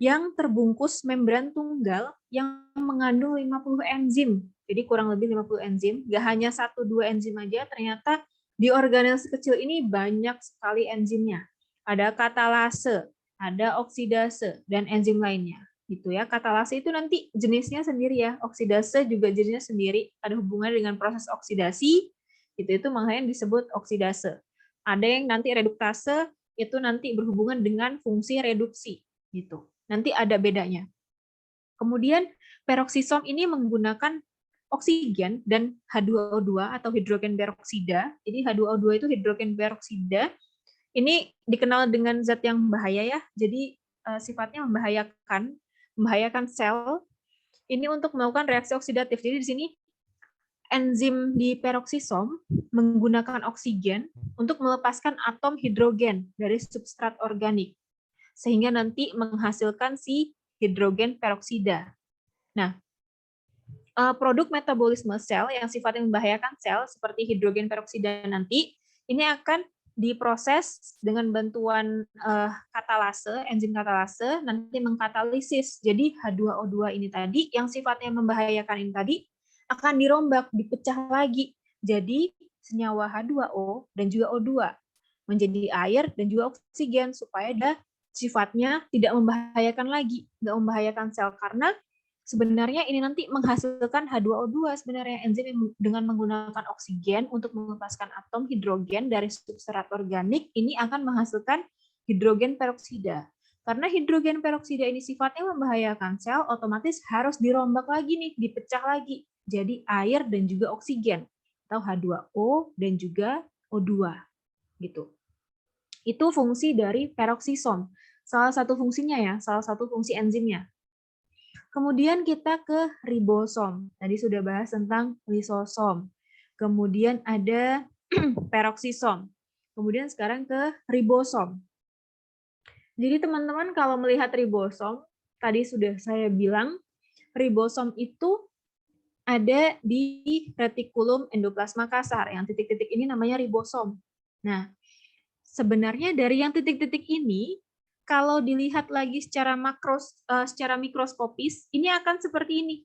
yang terbungkus membran tunggal yang mengandung 50 enzim. Jadi kurang lebih 50 enzim. Gak hanya 1-2 enzim aja, ternyata di organel sekecil ini banyak sekali enzimnya. Ada katalase, ada oksidase, dan enzim lainnya. Gitu ya. Katalase itu nanti jenisnya sendiri ya. Oksidase juga jenisnya sendiri. Ada hubungannya dengan proses oksidasi. Itu makanya disebut oksidase. Ada yang nanti reduktase, itu nanti berhubungan dengan fungsi reduksi. Gitu. Nanti ada bedanya. Kemudian peroksisom ini menggunakan oksigen dan H2O2 atau hidrogen peroksida. Jadi H2O2 itu hidrogen peroksida. Ini dikenal dengan zat yang berbahaya ya. Jadi sifatnya membahayakan sel. Ini untuk melakukan reaksi oksidatif. Jadi di sini enzim di peroksisom menggunakan oksigen untuk melepaskan atom hidrogen dari substrat organik, sehingga nanti menghasilkan si hidrogen peroksida. Nah, produk metabolisme sel yang sifatnya membahayakan sel seperti hidrogen peroksida nanti ini akan diproses dengan bantuan katalase, enzim katalase nanti mengkatalisis. Jadi H2O2 ini tadi yang sifatnya membahayakan ini tadi akan dirombak, dipecah lagi. Jadi senyawa H2O dan juga O2 menjadi air dan juga oksigen supaya dia sifatnya tidak membahayakan lagi, nggak membahayakan sel karena sebenarnya ini nanti menghasilkan H2O2 sebenarnya enzim dengan menggunakan oksigen untuk melepaskan atom hidrogen dari substrat organik ini akan menghasilkan hidrogen peroksida. Karena hidrogen peroksida ini sifatnya membahayakan sel, otomatis harus dirombak lagi nih, dipecah lagi. Jadi air dan juga oksigen atau H2O dan juga O2 gitu. Itu fungsi dari peroksisom. Salah satu fungsinya ya, salah satu fungsi enzimnya. Kemudian kita ke ribosom. Tadi sudah bahas tentang lisosom. Kemudian ada peroksisom. Kemudian sekarang ke ribosom. Jadi teman-teman kalau melihat ribosom, tadi sudah saya bilang, ribosom itu ada di retikulum endoplasma kasar. Yang titik-titik ini namanya ribosom. Nah, sebenarnya dari yang titik-titik ini, kalau dilihat lagi secara secara mikroskopis, ini akan seperti ini.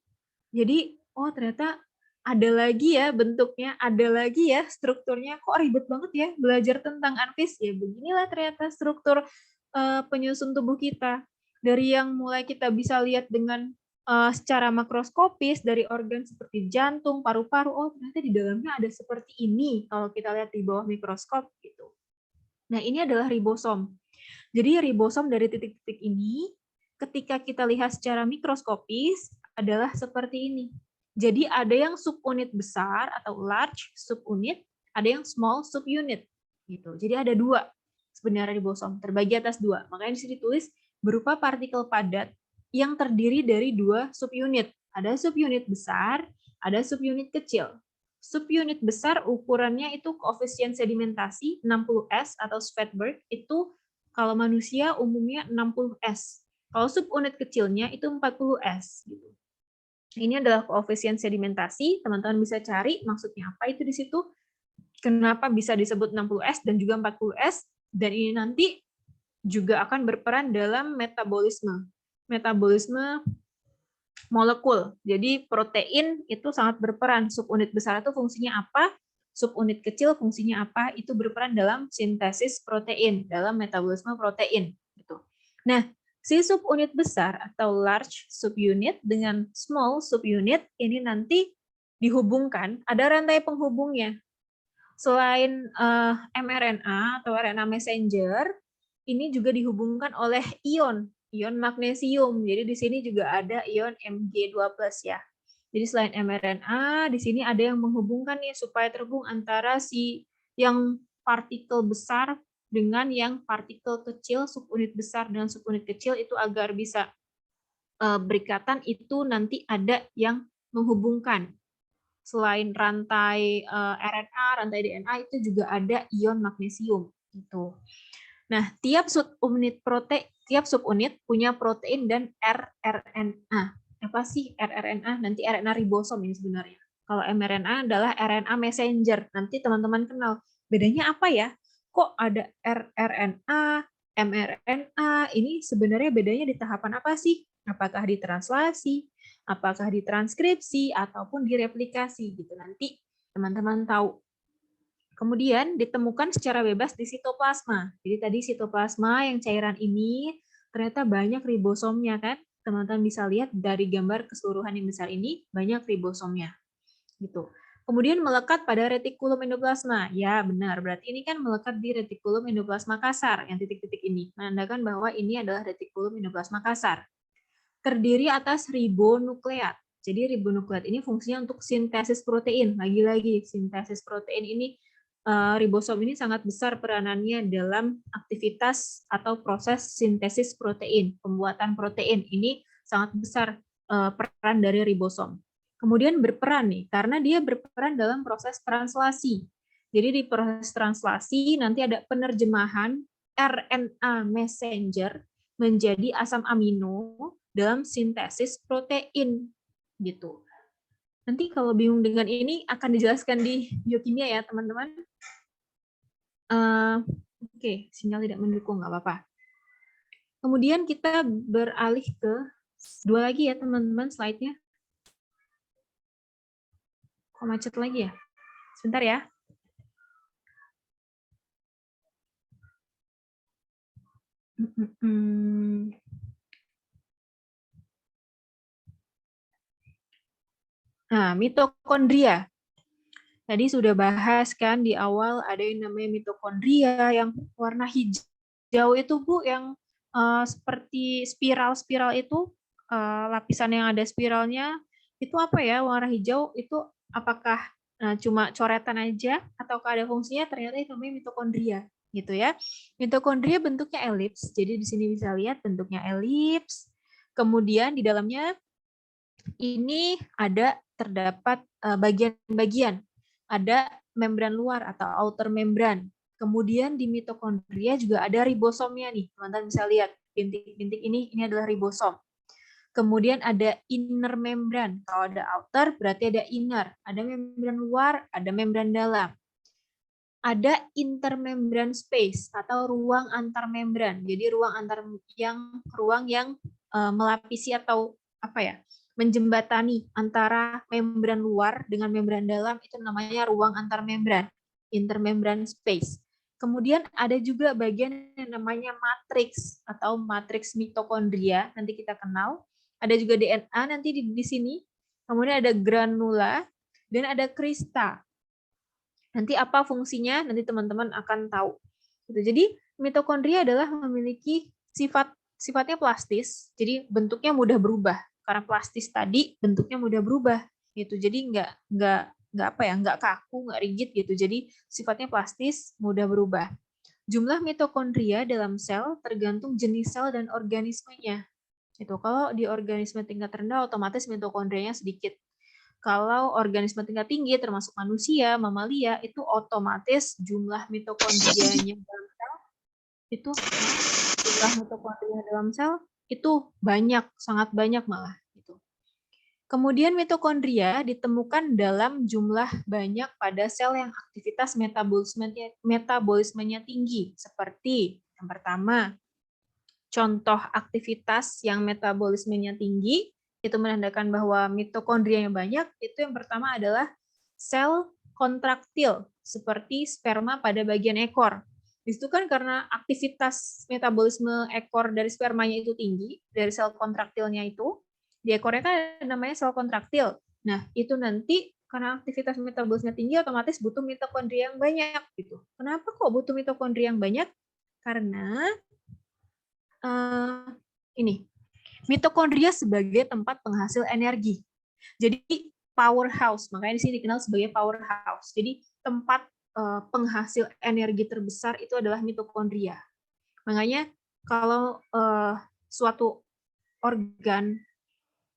Jadi, oh ternyata ada lagi ya bentuknya, ada lagi ya strukturnya. Kok ribet banget ya belajar tentang ANFIS? Ya beginilah ternyata struktur penyusun tubuh kita. Dari yang mulai kita bisa lihat dengan secara makroskopis dari organ seperti jantung, paru-paru, oh ternyata di dalamnya ada seperti ini kalau kita lihat di bawah mikroskop gitu. Nah, ini adalah ribosom. Jadi ribosom dari titik-titik ini ketika kita lihat secara mikroskopis adalah seperti ini. Jadi ada yang subunit besar atau large subunit, ada yang small subunit gitu. Jadi ada dua sebenarnya ribosom, terbagi atas dua. Makanya di sini ditulis berupa partikel padat yang terdiri dari dua subunit. Ada subunit besar, ada subunit kecil. Subunit besar ukurannya itu koefisien sedimentasi 60S atau Svedberg itu kalau manusia umumnya 60S. Kalau subunit kecilnya itu 40S gitu. Ini adalah koefisien sedimentasi, teman-teman bisa cari maksudnya apa itu di situ. Kenapa bisa disebut 60S dan juga 40S dan ini nanti juga akan berperan dalam metabolisme molekul. Jadi protein itu sangat berperan. Subunit besar itu fungsinya apa? Subunit kecil fungsinya apa? Itu berperan dalam sintesis protein, dalam metabolisme protein. Gitu. Nah, si subunit besar atau large subunit dengan small subunit ini nanti dihubungkan, ada rantai penghubungnya. Selain mRNA atau RNA messenger, ini juga dihubungkan oleh ion magnesium. Jadi di sini juga ada ion Mg2+ ya. Jadi selain mRNA, di sini ada yang menghubungkan nih supaya terhubung antara si yang partikel besar dengan yang partikel kecil, subunit besar dengan subunit kecil itu agar bisa berikatan, itu nanti ada yang menghubungkan. Selain rantai RNA, rantai DNA itu juga ada ion magnesium gitu. Nah, tiap subunit punya protein dan rRNA. Apa sih rRNA? Nanti RNA ribosom ini sebenarnya. Kalau mRNA adalah RNA messenger. Nanti teman-teman kenal. Bedanya apa ya? Kok ada rRNA, mRNA? Ini sebenarnya bedanya di tahapan apa sih? Apakah di translasi, apakah di transkripsi, ataupun di replikasi gitu. Nanti teman-teman tahu. Kemudian ditemukan secara bebas di sitoplasma. Jadi tadi sitoplasma yang cairan ini ternyata banyak ribosomnya kan. Teman-teman bisa lihat dari gambar keseluruhan yang besar ini banyak ribosomnya. Gitu. Kemudian melekat pada retikulum endoplasma. Ya, benar. Berarti ini kan melekat di retikulum endoplasma kasar, yang titik-titik ini. Menandakan bahwa ini adalah retikulum endoplasma kasar. Terdiri atas ribonukleat. Jadi ribonukleat ini fungsinya untuk sintesis protein. Lagi-lagi sintesis protein ini, ribosom ini sangat besar peranannya dalam aktivitas atau proses sintesis protein, pembuatan protein. Ini sangat besar peran dari ribosom. Kemudian berperan nih, karena dia berperan dalam proses translasi. Jadi di proses translasi nanti ada penerjemahan RNA messenger menjadi asam amino dalam sintesis protein gitu. Nanti kalau bingung dengan ini akan dijelaskan di biokimia ya teman-teman. Oke, sinyal tidak mendukung, nggak apa-apa. Kemudian kita beralih ke dua lagi ya teman-teman slide-nya. Kok macet lagi ya? Sebentar ya. Nah, mitokondria. Tadi sudah bahas kan di awal ada yang namanya mitokondria yang warna hijau itu Bu, yang seperti spiral-spiral itu, lapisan yang ada spiralnya, itu apa ya warna hijau itu, apakah cuma coretan aja ataukah ada fungsinya? Ternyata itu namanya mitokondria gitu ya. Mitokondria bentuknya elips, jadi di sini bisa lihat bentuknya elips. Kemudian di dalamnya ini terdapat bagian-bagian, ada membran luar atau outer membran. Kemudian di mitokondria juga ada ribosomnya nih, teman-teman bisa lihat bintik-bintik ini adalah ribosom. Kemudian ada inner membran. Kalau ada outer berarti ada inner, ada membran luar, ada membran dalam. Ada intermembran space atau ruang antar membran. Jadi ruang yang melapisi atau apa ya? Menjembatani antara membran luar dengan membran dalam, itu namanya ruang antar membran, intermembran space. Kemudian ada juga bagian yang namanya matriks atau matriks mitokondria, nanti kita kenal. Ada juga DNA nanti di sini. Kemudian ada granula dan ada krista. Nanti apa fungsinya? Nanti teman-teman akan tahu. Jadi mitokondria adalah memiliki sifatnya plastis, jadi bentuknya mudah berubah. Karena plastis tadi bentuknya mudah berubah gitu. Jadi nggak kaku, nggak rigid gitu. Jadi sifatnya plastis, mudah berubah. Jumlah mitokondria dalam sel tergantung jenis sel dan organismenya. Itu kalau di organisme tingkat rendah otomatis mitokondrianya sedikit. Kalau organisme tingkat tinggi termasuk manusia, mamalia, itu otomatis jumlah mitokondrianya dalam sel itu banyak, sangat banyak malah gitu. Kemudian mitokondria ditemukan dalam jumlah banyak pada sel yang aktivitas metabolismenya tinggi, seperti yang pertama contoh aktivitas yang metabolismenya tinggi, itu menandakan bahwa mitokondrianya banyak. Itu yang pertama adalah sel kontraktil, seperti sperma pada bagian ekor. Di situ kan karena aktivitas metabolisme ekor dari spermanya itu tinggi, dari sel kontraktilnya itu, di ekornya kan namanya sel kontraktil. Nah, itu nanti karena aktivitas metabolisme tinggi, otomatis butuh mitokondria yang banyak. Gitu. Kenapa kok butuh mitokondria yang banyak? Karena ini, mitokondria sebagai tempat penghasil energi. Jadi powerhouse, makanya di sini dikenal sebagai powerhouse. Jadi tempat penghasil energi terbesar itu adalah mitokondria. Makanya kalau suatu organ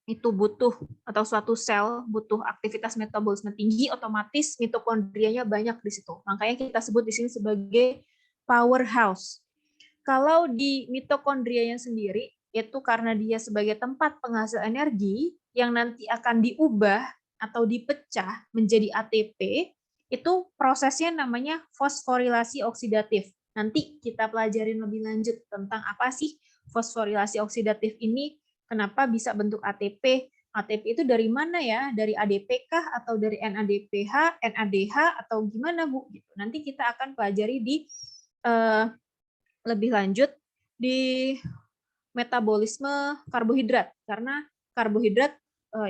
itu butuh atau suatu sel butuh aktivitas metabolisme tinggi, otomatis mitokondrianya banyak di situ. Makanya kita sebut di sini sebagai powerhouse. Kalau di mitokondrianya sendiri, itu karena dia sebagai tempat penghasil energi yang nanti akan diubah atau dipecah menjadi ATP, itu prosesnya namanya fosforilasi oksidatif. Nanti kita pelajarin lebih lanjut tentang apa sih fosforilasi oksidatif ini, kenapa bisa bentuk ATP. ATP itu dari mana ya? Dari ADP kah atau dari NADPH, NADH atau gimana, Bu? Nanti kita akan pelajari di lebih lanjut di metabolisme karbohidrat, karena karbohidrat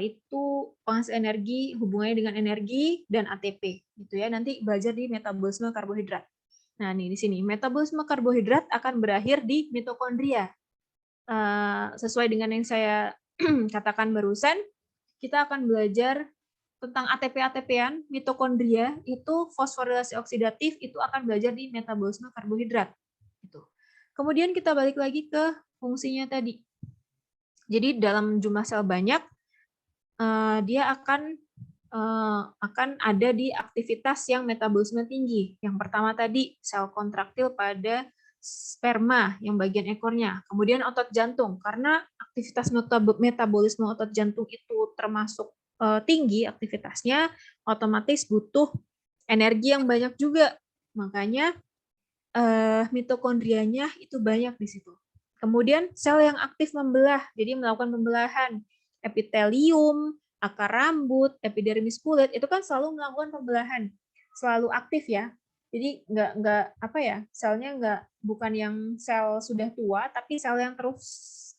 itu penghasil energi, hubungannya dengan energi dan ATP gitu ya. Nanti belajar di metabolisme karbohidrat. Nah, nih di sini metabolisme karbohidrat akan berakhir di mitokondria. Sesuai dengan yang saya katakan barusan, kita akan belajar tentang ATP-ATP-an, mitokondria itu fosforilasi oksidatif itu akan belajar di metabolisme karbohidrat. Gitu. Kemudian kita balik lagi ke fungsinya tadi. Jadi dalam jumlah sel banyak, dia akan ada di aktivitas yang metabolisme tinggi. Yang pertama tadi, sel kontraktil pada sperma yang bagian ekornya. Kemudian otot jantung, karena aktivitas metabolisme otot jantung itu termasuk tinggi aktivitasnya, otomatis butuh energi yang banyak juga. Makanya mitokondrianya itu banyak di situ. Kemudian sel yang aktif membelah, jadi melakukan pembelahan. Epitelium, akar rambut, epidermis kulit, itu kan selalu melakukan pembelahan, selalu aktif ya. Jadi nggak apa ya, selnya bukan yang sel sudah tua, tapi sel yang terus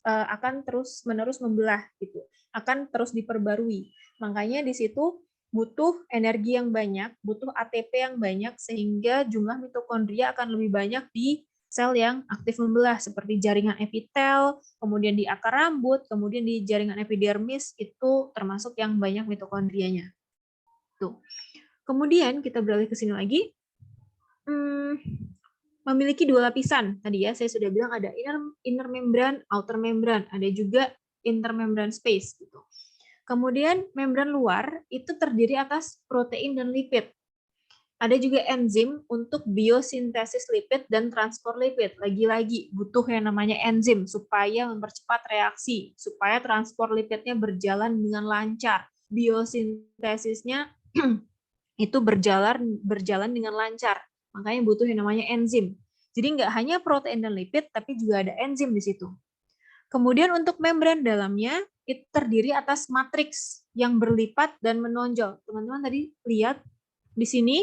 akan terus menerus membelah gitu, akan terus diperbarui. Makanya di situ butuh energi yang banyak, butuh ATP yang banyak, sehingga jumlah mitokondria akan lebih banyak di sel yang aktif membelah, seperti jaringan epitel, kemudian di akar rambut, kemudian di jaringan epidermis, itu termasuk yang banyak mitokondrianya. Tuh. Kemudian kita beralih ke sini lagi, memiliki dua lapisan. Tadi ya, saya sudah bilang ada inner membran, outer membran, ada juga intermembran space. Gitu. Kemudian membran luar itu terdiri atas protein dan lipid. Ada juga enzim untuk biosintesis lipid dan transport lipid. Lagi-lagi butuh yang namanya enzim supaya mempercepat reaksi, supaya transport lipidnya berjalan dengan lancar. Biosintesisnya itu berjalan dengan lancar. Makanya butuh yang namanya enzim. Jadi nggak hanya protein dan lipid, tapi juga ada enzim di situ. Kemudian untuk membran dalamnya itu terdiri atas matriks yang berlipat dan menonjol. Teman-teman tadi lihat di sini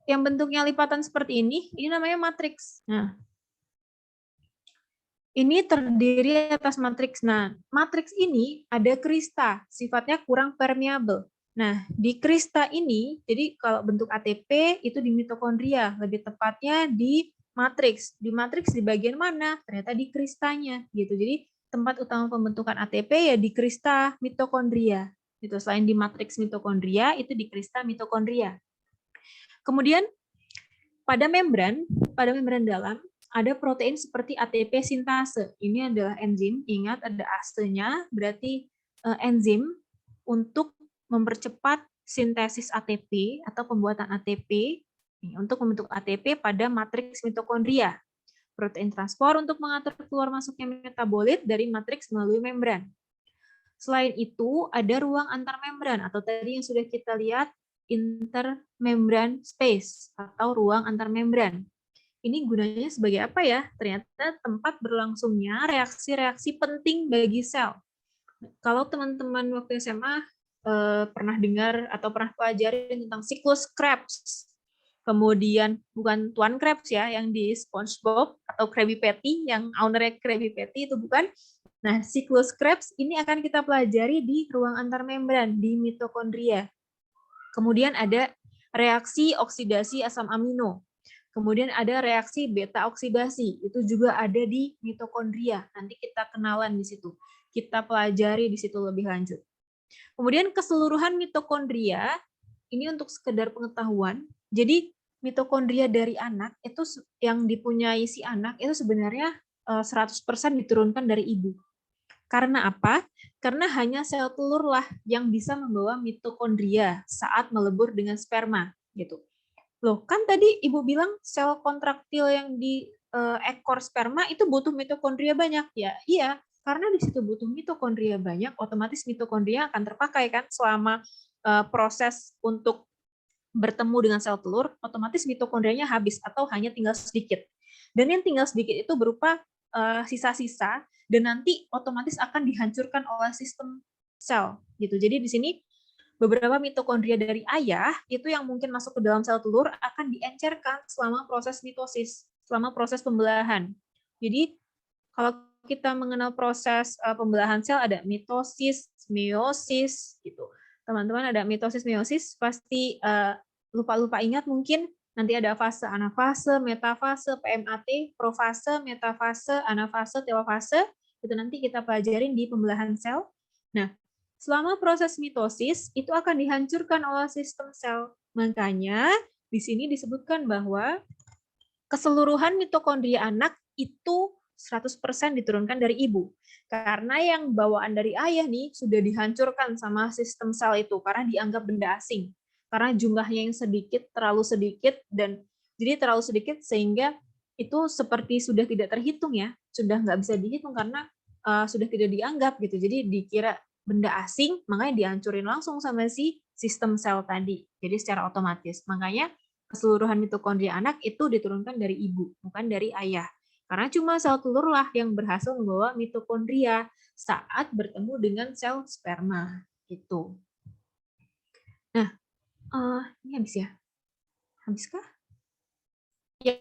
yang bentuknya lipatan seperti ini namanya matriks. Nah, ini terdiri atas matriks. Nah, matriks ini ada krista, sifatnya kurang permeabel. Nah, di krista ini, jadi kalau bentuk ATP itu di mitokondria, lebih tepatnya di matriks. Di matriks di bagian mana? Ternyata di kristanya, gitu. Jadi tempat utama pembentukan ATP ya di krista mitokondria. Gitu. Selain di matriks mitokondria, itu di krista mitokondria. Kemudian pada membran dalam ada protein seperti ATP sintase. Ini adalah enzim. Ingat ada ase-nya, berarti enzim untuk mempercepat sintesis ATP atau pembuatan ATP untuk membentuk ATP pada matriks mitokondria. Protein transport untuk mengatur keluar masuknya metabolit dari matriks melalui membran. Selain itu, ada ruang antar membran atau tadi yang sudah kita lihat intermembran space atau ruang antar membran. ini gunanya sebagai apa ya? Ternyata tempat berlangsungnya reaksi-reaksi penting bagi sel. Kalau teman-teman waktu SMA pernah dengar atau pernah pelajari tentang siklus Krebs, kemudian bukan Tuan Krebs ya, yang di SpongeBob atau Krabby Patty, yang ownernya Krabby Patty itu bukan. Nah, siklus Krebs ini akan kita pelajari di ruang antarmembran, di mitokondria. Kemudian ada reaksi oksidasi asam amino. Kemudian ada reaksi beta oksidasi, itu juga ada di mitokondria. Nanti kita kenalan di situ. Kita pelajari di situ lebih lanjut. Kemudian keseluruhan mitokondria, ini untuk sekedar pengetahuan. Jadi mitokondria dari anak, itu yang dipunyai si anak, itu sebenarnya 100% diturunkan dari ibu. Karena apa? Karena hanya sel telur lah yang bisa membawa mitokondria saat melebur dengan sperma, gitu. Loh, kan tadi Ibu bilang sel kontraktil yang di ekor sperma itu butuh mitokondria banyak ya? Iya, karena di situ butuh mitokondria banyak, otomatis mitokondria akan terpakai kan selama proses untuk bertemu dengan sel telur, otomatis mitokondrianya habis atau hanya tinggal sedikit. Dan yang tinggal sedikit itu berupa sisa-sisa dan nanti otomatis akan dihancurkan oleh sistem sel gitu. Jadi di sini beberapa mitokondria dari ayah itu yang mungkin masuk ke dalam sel telur akan diencerkan selama proses mitosis, selama proses pembelahan. Jadi kalau kita mengenal proses pembelahan sel ada mitosis, meiosis gitu. Teman-teman ada mitosis, meiosis pasti lupa-lupa ingat mungkin nanti ada fase anafase, metafase, PMAT, profase, metafase, anafase, telofase. Itu nanti kita pelajarin di pembelahan sel. Nah, selama proses mitosis itu akan dihancurkan oleh sistem sel. Makanya di sini disebutkan bahwa keseluruhan mitokondria anak itu 100% diturunkan dari ibu. Karena yang bawaan dari ayah nih sudah dihancurkan sama sistem sel itu karena dianggap benda asing. Karena jumlahnya yang sedikit, terlalu sedikit, dan jadi terlalu sedikit sehingga itu seperti sudah tidak terhitung ya, sudah nggak bisa dihitung karena sudah tidak dianggap gitu. Jadi dikira benda asing, makanya dihancurin langsung sama si sistem sel tadi. Jadi secara otomatis. Makanya keseluruhan mitokondria anak itu diturunkan dari ibu, bukan dari ayah. Karena cuma sel telur lah yang berhasil membawa mitokondria saat bertemu dengan sel sperma. Gitu. Nah, ini habis ya? Habiskah? Ya,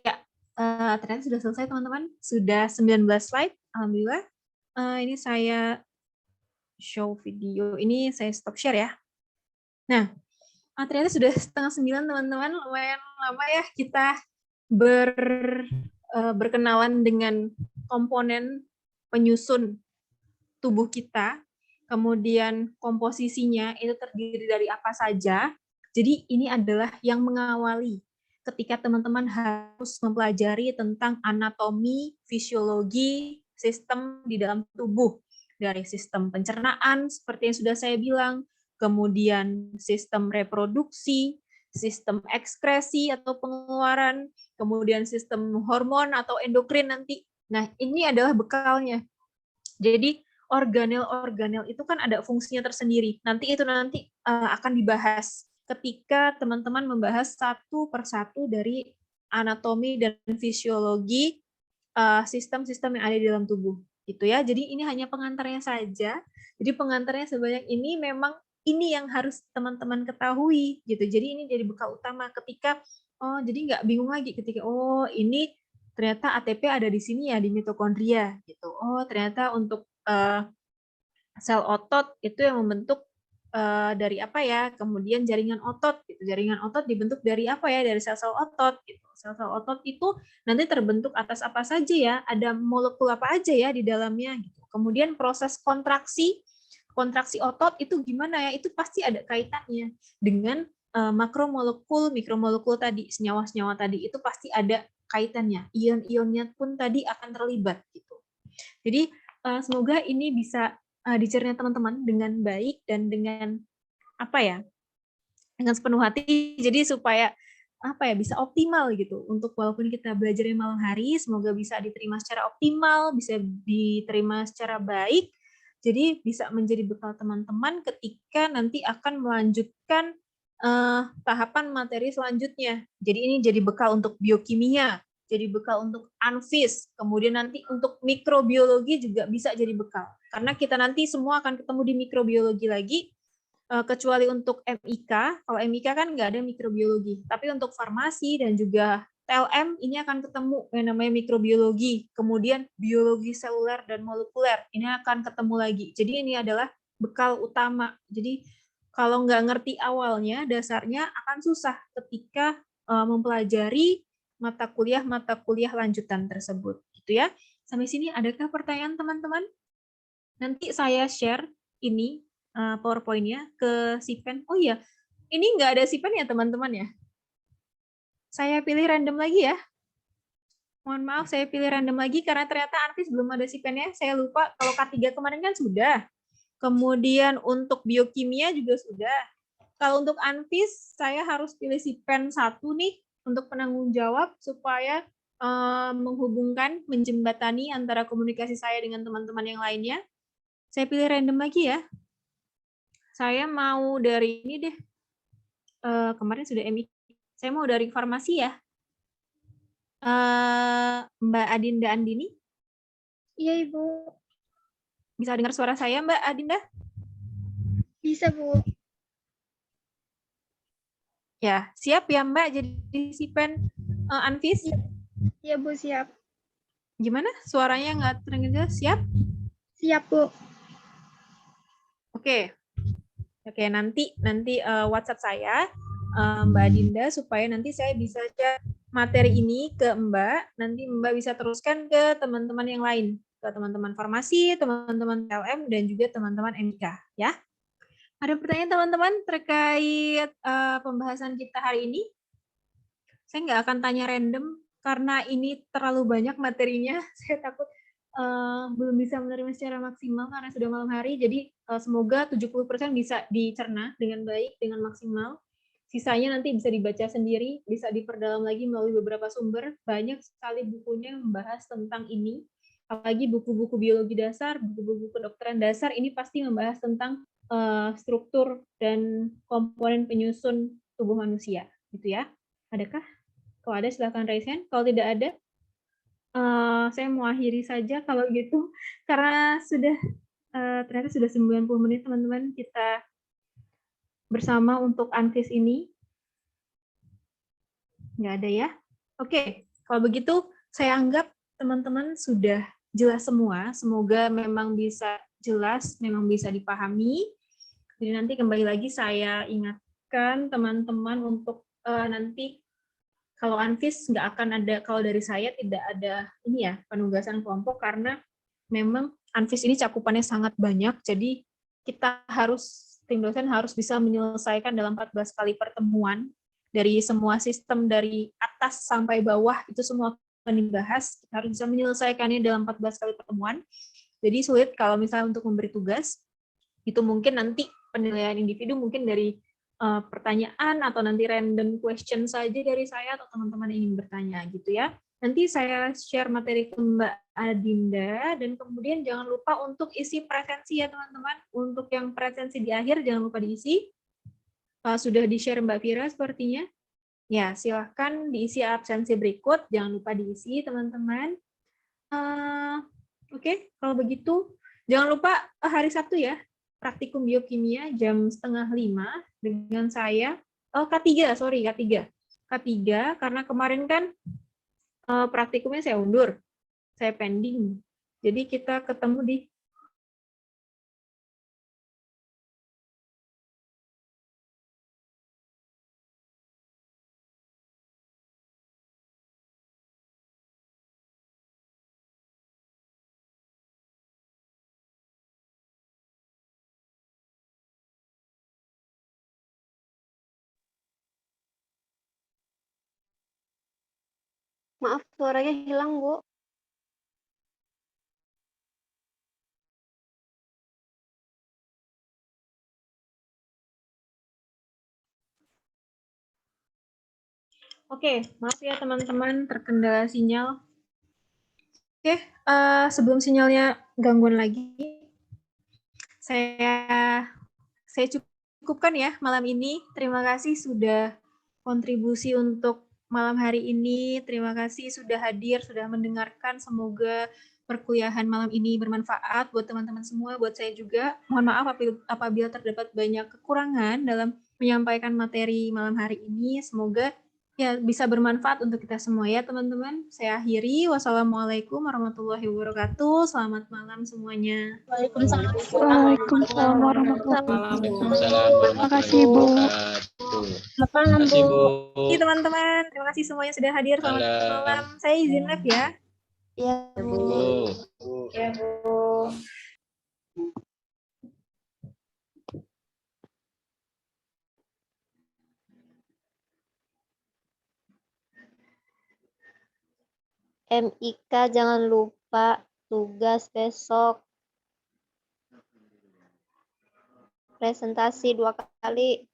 ternyata sudah selesai teman-teman. Sudah 19 slide, alhamdulillah. Ini saya show video. Ini saya stop share ya. Nah, ternyata sudah 8:30 teman-teman. Lumayan lama ya kita berkenalan dengan komponen penyusun tubuh kita, kemudian komposisinya itu terdiri dari apa saja. Jadi ini adalah yang mengawali ketika teman-teman harus mempelajari tentang anatomi, fisiologi, sistem di dalam tubuh. Dari sistem pencernaan, seperti yang sudah saya bilang, kemudian sistem reproduksi, sistem ekskresi atau pengeluaran, kemudian sistem hormon atau endokrin nanti. Nah, ini adalah bekalnya. Jadi organel-organel itu kan ada fungsinya tersendiri. Nanti akan dibahas ketika teman-teman membahas satu persatu dari anatomi dan fisiologi sistem-sistem yang ada di dalam tubuh. Gitu ya. Jadi ini hanya pengantarnya saja. Jadi pengantarnya sebanyak ini memang ini yang harus teman-teman ketahui gitu. Jadi ini jadi bekal utama ketika jadi nggak bingung lagi ketika ini ternyata ATP ada di sini ya di mitokondria gitu. Ternyata untuk sel otot itu yang membentuk dari apa ya? Kemudian jaringan otot gitu. Jaringan otot dibentuk dari apa ya? Dari sel-sel otot gitu. Sel-sel otot itu nanti terbentuk atas apa saja ya? Ada molekul apa aja ya di dalamnya gitu. Kemudian proses kontraksi otot itu gimana ya? Itu pasti ada kaitannya dengan makromolekul, mikromolekul tadi, senyawa-senyawa tadi itu pasti ada kaitannya. Ion-ionnya pun tadi akan terlibat gitu. Jadi semoga ini bisa dicerna teman-teman dengan baik dan dengan apa ya? Dengan sepenuh hati. Jadi supaya apa ya bisa optimal gitu untuk walaupun kita belajarnya malam hari semoga bisa diterima secara optimal, bisa diterima secara baik. Jadi bisa menjadi bekal teman-teman ketika nanti akan melanjutkan tahapan materi selanjutnya. Jadi ini jadi bekal untuk biokimia, jadi bekal untuk Anfis, kemudian nanti untuk mikrobiologi juga bisa jadi bekal. Karena kita nanti semua akan ketemu di mikrobiologi lagi, kecuali untuk MIK. Kalau MIK kan nggak ada mikrobiologi. Tapi untuk farmasi dan juga TLM ini akan ketemu yang namanya mikrobiologi, kemudian biologi seluler dan molekuler. Ini akan ketemu lagi. Jadi ini adalah bekal utama. Jadi kalau nggak ngerti awalnya, dasarnya akan susah ketika mempelajari mata kuliah lanjutan tersebut. Gitu ya. Sampai sini adakah pertanyaan teman-teman? Nanti saya share ini PowerPoint-nya ke Sipen. Oh iya, ini nggak ada Sipen ya teman-teman ya? Saya pilih random lagi ya. Mohon maaf, saya pilih random lagi karena ternyata Anfis belum ada Sipennya. Saya lupa kalau K3 kemarin kan sudah. Kemudian untuk biokimia juga sudah. Kalau untuk Anfis, saya harus pilih Sipen 1 nih untuk penanggung jawab supaya menghubungkan, menjembatani antara komunikasi saya dengan teman-teman yang lainnya. Saya pilih random lagi ya. Saya mau dari ini deh. Kemarin sudah MI. Saya mau dari farmasi ya. Mbak Adinda Andini. Iya, Ibu. Bisa dengar suara saya, Mbak Adinda? Bisa, Bu. Ya, siap ya Mbak jadi Sipen Anfis? Iya, Bu, siap. Gimana? Suaranya nggak terdengar? Siap? Siap, Bu. Oke. Oke, nanti WhatsApp saya Mbak Adinda supaya nanti saya bisa share materi ini ke Mbak. Nanti Mbak bisa teruskan ke teman-teman yang lain, ke teman-teman farmasi, teman-teman LM dan juga teman-teman MK ya. Ada pertanyaan teman-teman terkait pembahasan kita hari ini? Saya nggak akan tanya random karena ini terlalu banyak materinya. Saya takut belum bisa menerima secara maksimal karena sudah malam hari. Jadi semoga 70% bisa dicerna dengan baik, dengan maksimal. Sisanya nanti bisa dibaca sendiri, bisa diperdalam lagi melalui beberapa sumber. Banyak sekali bukunya yang membahas tentang ini. Apalagi buku-buku biologi dasar, buku-buku kedokteran dasar, ini pasti membahas tentang struktur dan komponen penyusun tubuh manusia. Gitu ya. Adakah? Kalau ada silakan raise hand. Kalau tidak ada, saya mau akhiri saja kalau gitu. Karena sudah ternyata sudah 90 menit teman-teman kita bersama untuk Anfis ini. Nggak ada ya? Oke, kalau begitu saya anggap teman-teman sudah jelas semua. Semoga memang bisa jelas, memang bisa dipahami. Jadi nanti kembali lagi saya ingatkan teman-teman untuk nanti kalau Anfis nggak akan ada, kalau dari saya tidak ada ini ya penugasan kelompok karena memang Anfis ini cakupannya sangat banyak, jadi kita harus, tim dosen harus bisa menyelesaikan dalam 14 kali pertemuan dari semua sistem dari atas sampai bawah, itu semua akan dibahas, kita harus bisa menyelesaikannya dalam 14 kali pertemuan. Jadi sulit kalau misalnya untuk memberi tugas, itu mungkin nanti penilaian individu mungkin dari pertanyaan atau nanti random question saja dari saya atau teman-teman ingin bertanya gitu ya. Nanti saya share materi ke Mbak Adinda dan kemudian jangan lupa untuk isi presensi ya teman-teman. Untuk yang presensi di akhir jangan lupa diisi. Sudah di-share Mbak Vira sepertinya. Ya, silahkan diisi absensi berikut. Jangan lupa diisi teman-teman. Oke, kalau begitu jangan lupa hari Sabtu ya. Praktikum biokimia jam 4:30 dengan saya. K3, sorry, K3. K3, karena kemarin kan praktikumnya saya undur. Saya pending. Jadi kita ketemu di Maaf, suaranya hilang, Bu. Oke, maaf ya teman-teman terkendala sinyal. Oke, sebelum sinyalnya gangguan lagi, saya cukupkan ya malam ini. Terima kasih sudah kontribusi untuk malam hari ini. Terima kasih sudah hadir, sudah mendengarkan. Semoga perkuliahan malam ini bermanfaat buat teman-teman semua, buat saya juga. Mohon maaf apabila terdapat banyak kekurangan dalam menyampaikan materi malam hari ini. Semoga ya bisa bermanfaat untuk kita semua ya teman-teman. Saya akhiri. Wassalamualaikum warahmatullahi wabarakatuh. Selamat malam semuanya. Waalaikumsalam. Waalaikumsalam warahmatullahi wabarakatuh. Waalaikumsalam Terima kasih, Bu. warahmatullahi wabarakatuh. Selamat Terima malam, kasih, Bu. Bu. Oke teman-teman, terima kasih semuanya sudah hadir. Selamat Malam. malam. Saya izin live ya. Iya, Bu. Bu. Ya, Bu. MIK jangan lupa tugas besok. Presentasi 2 kali.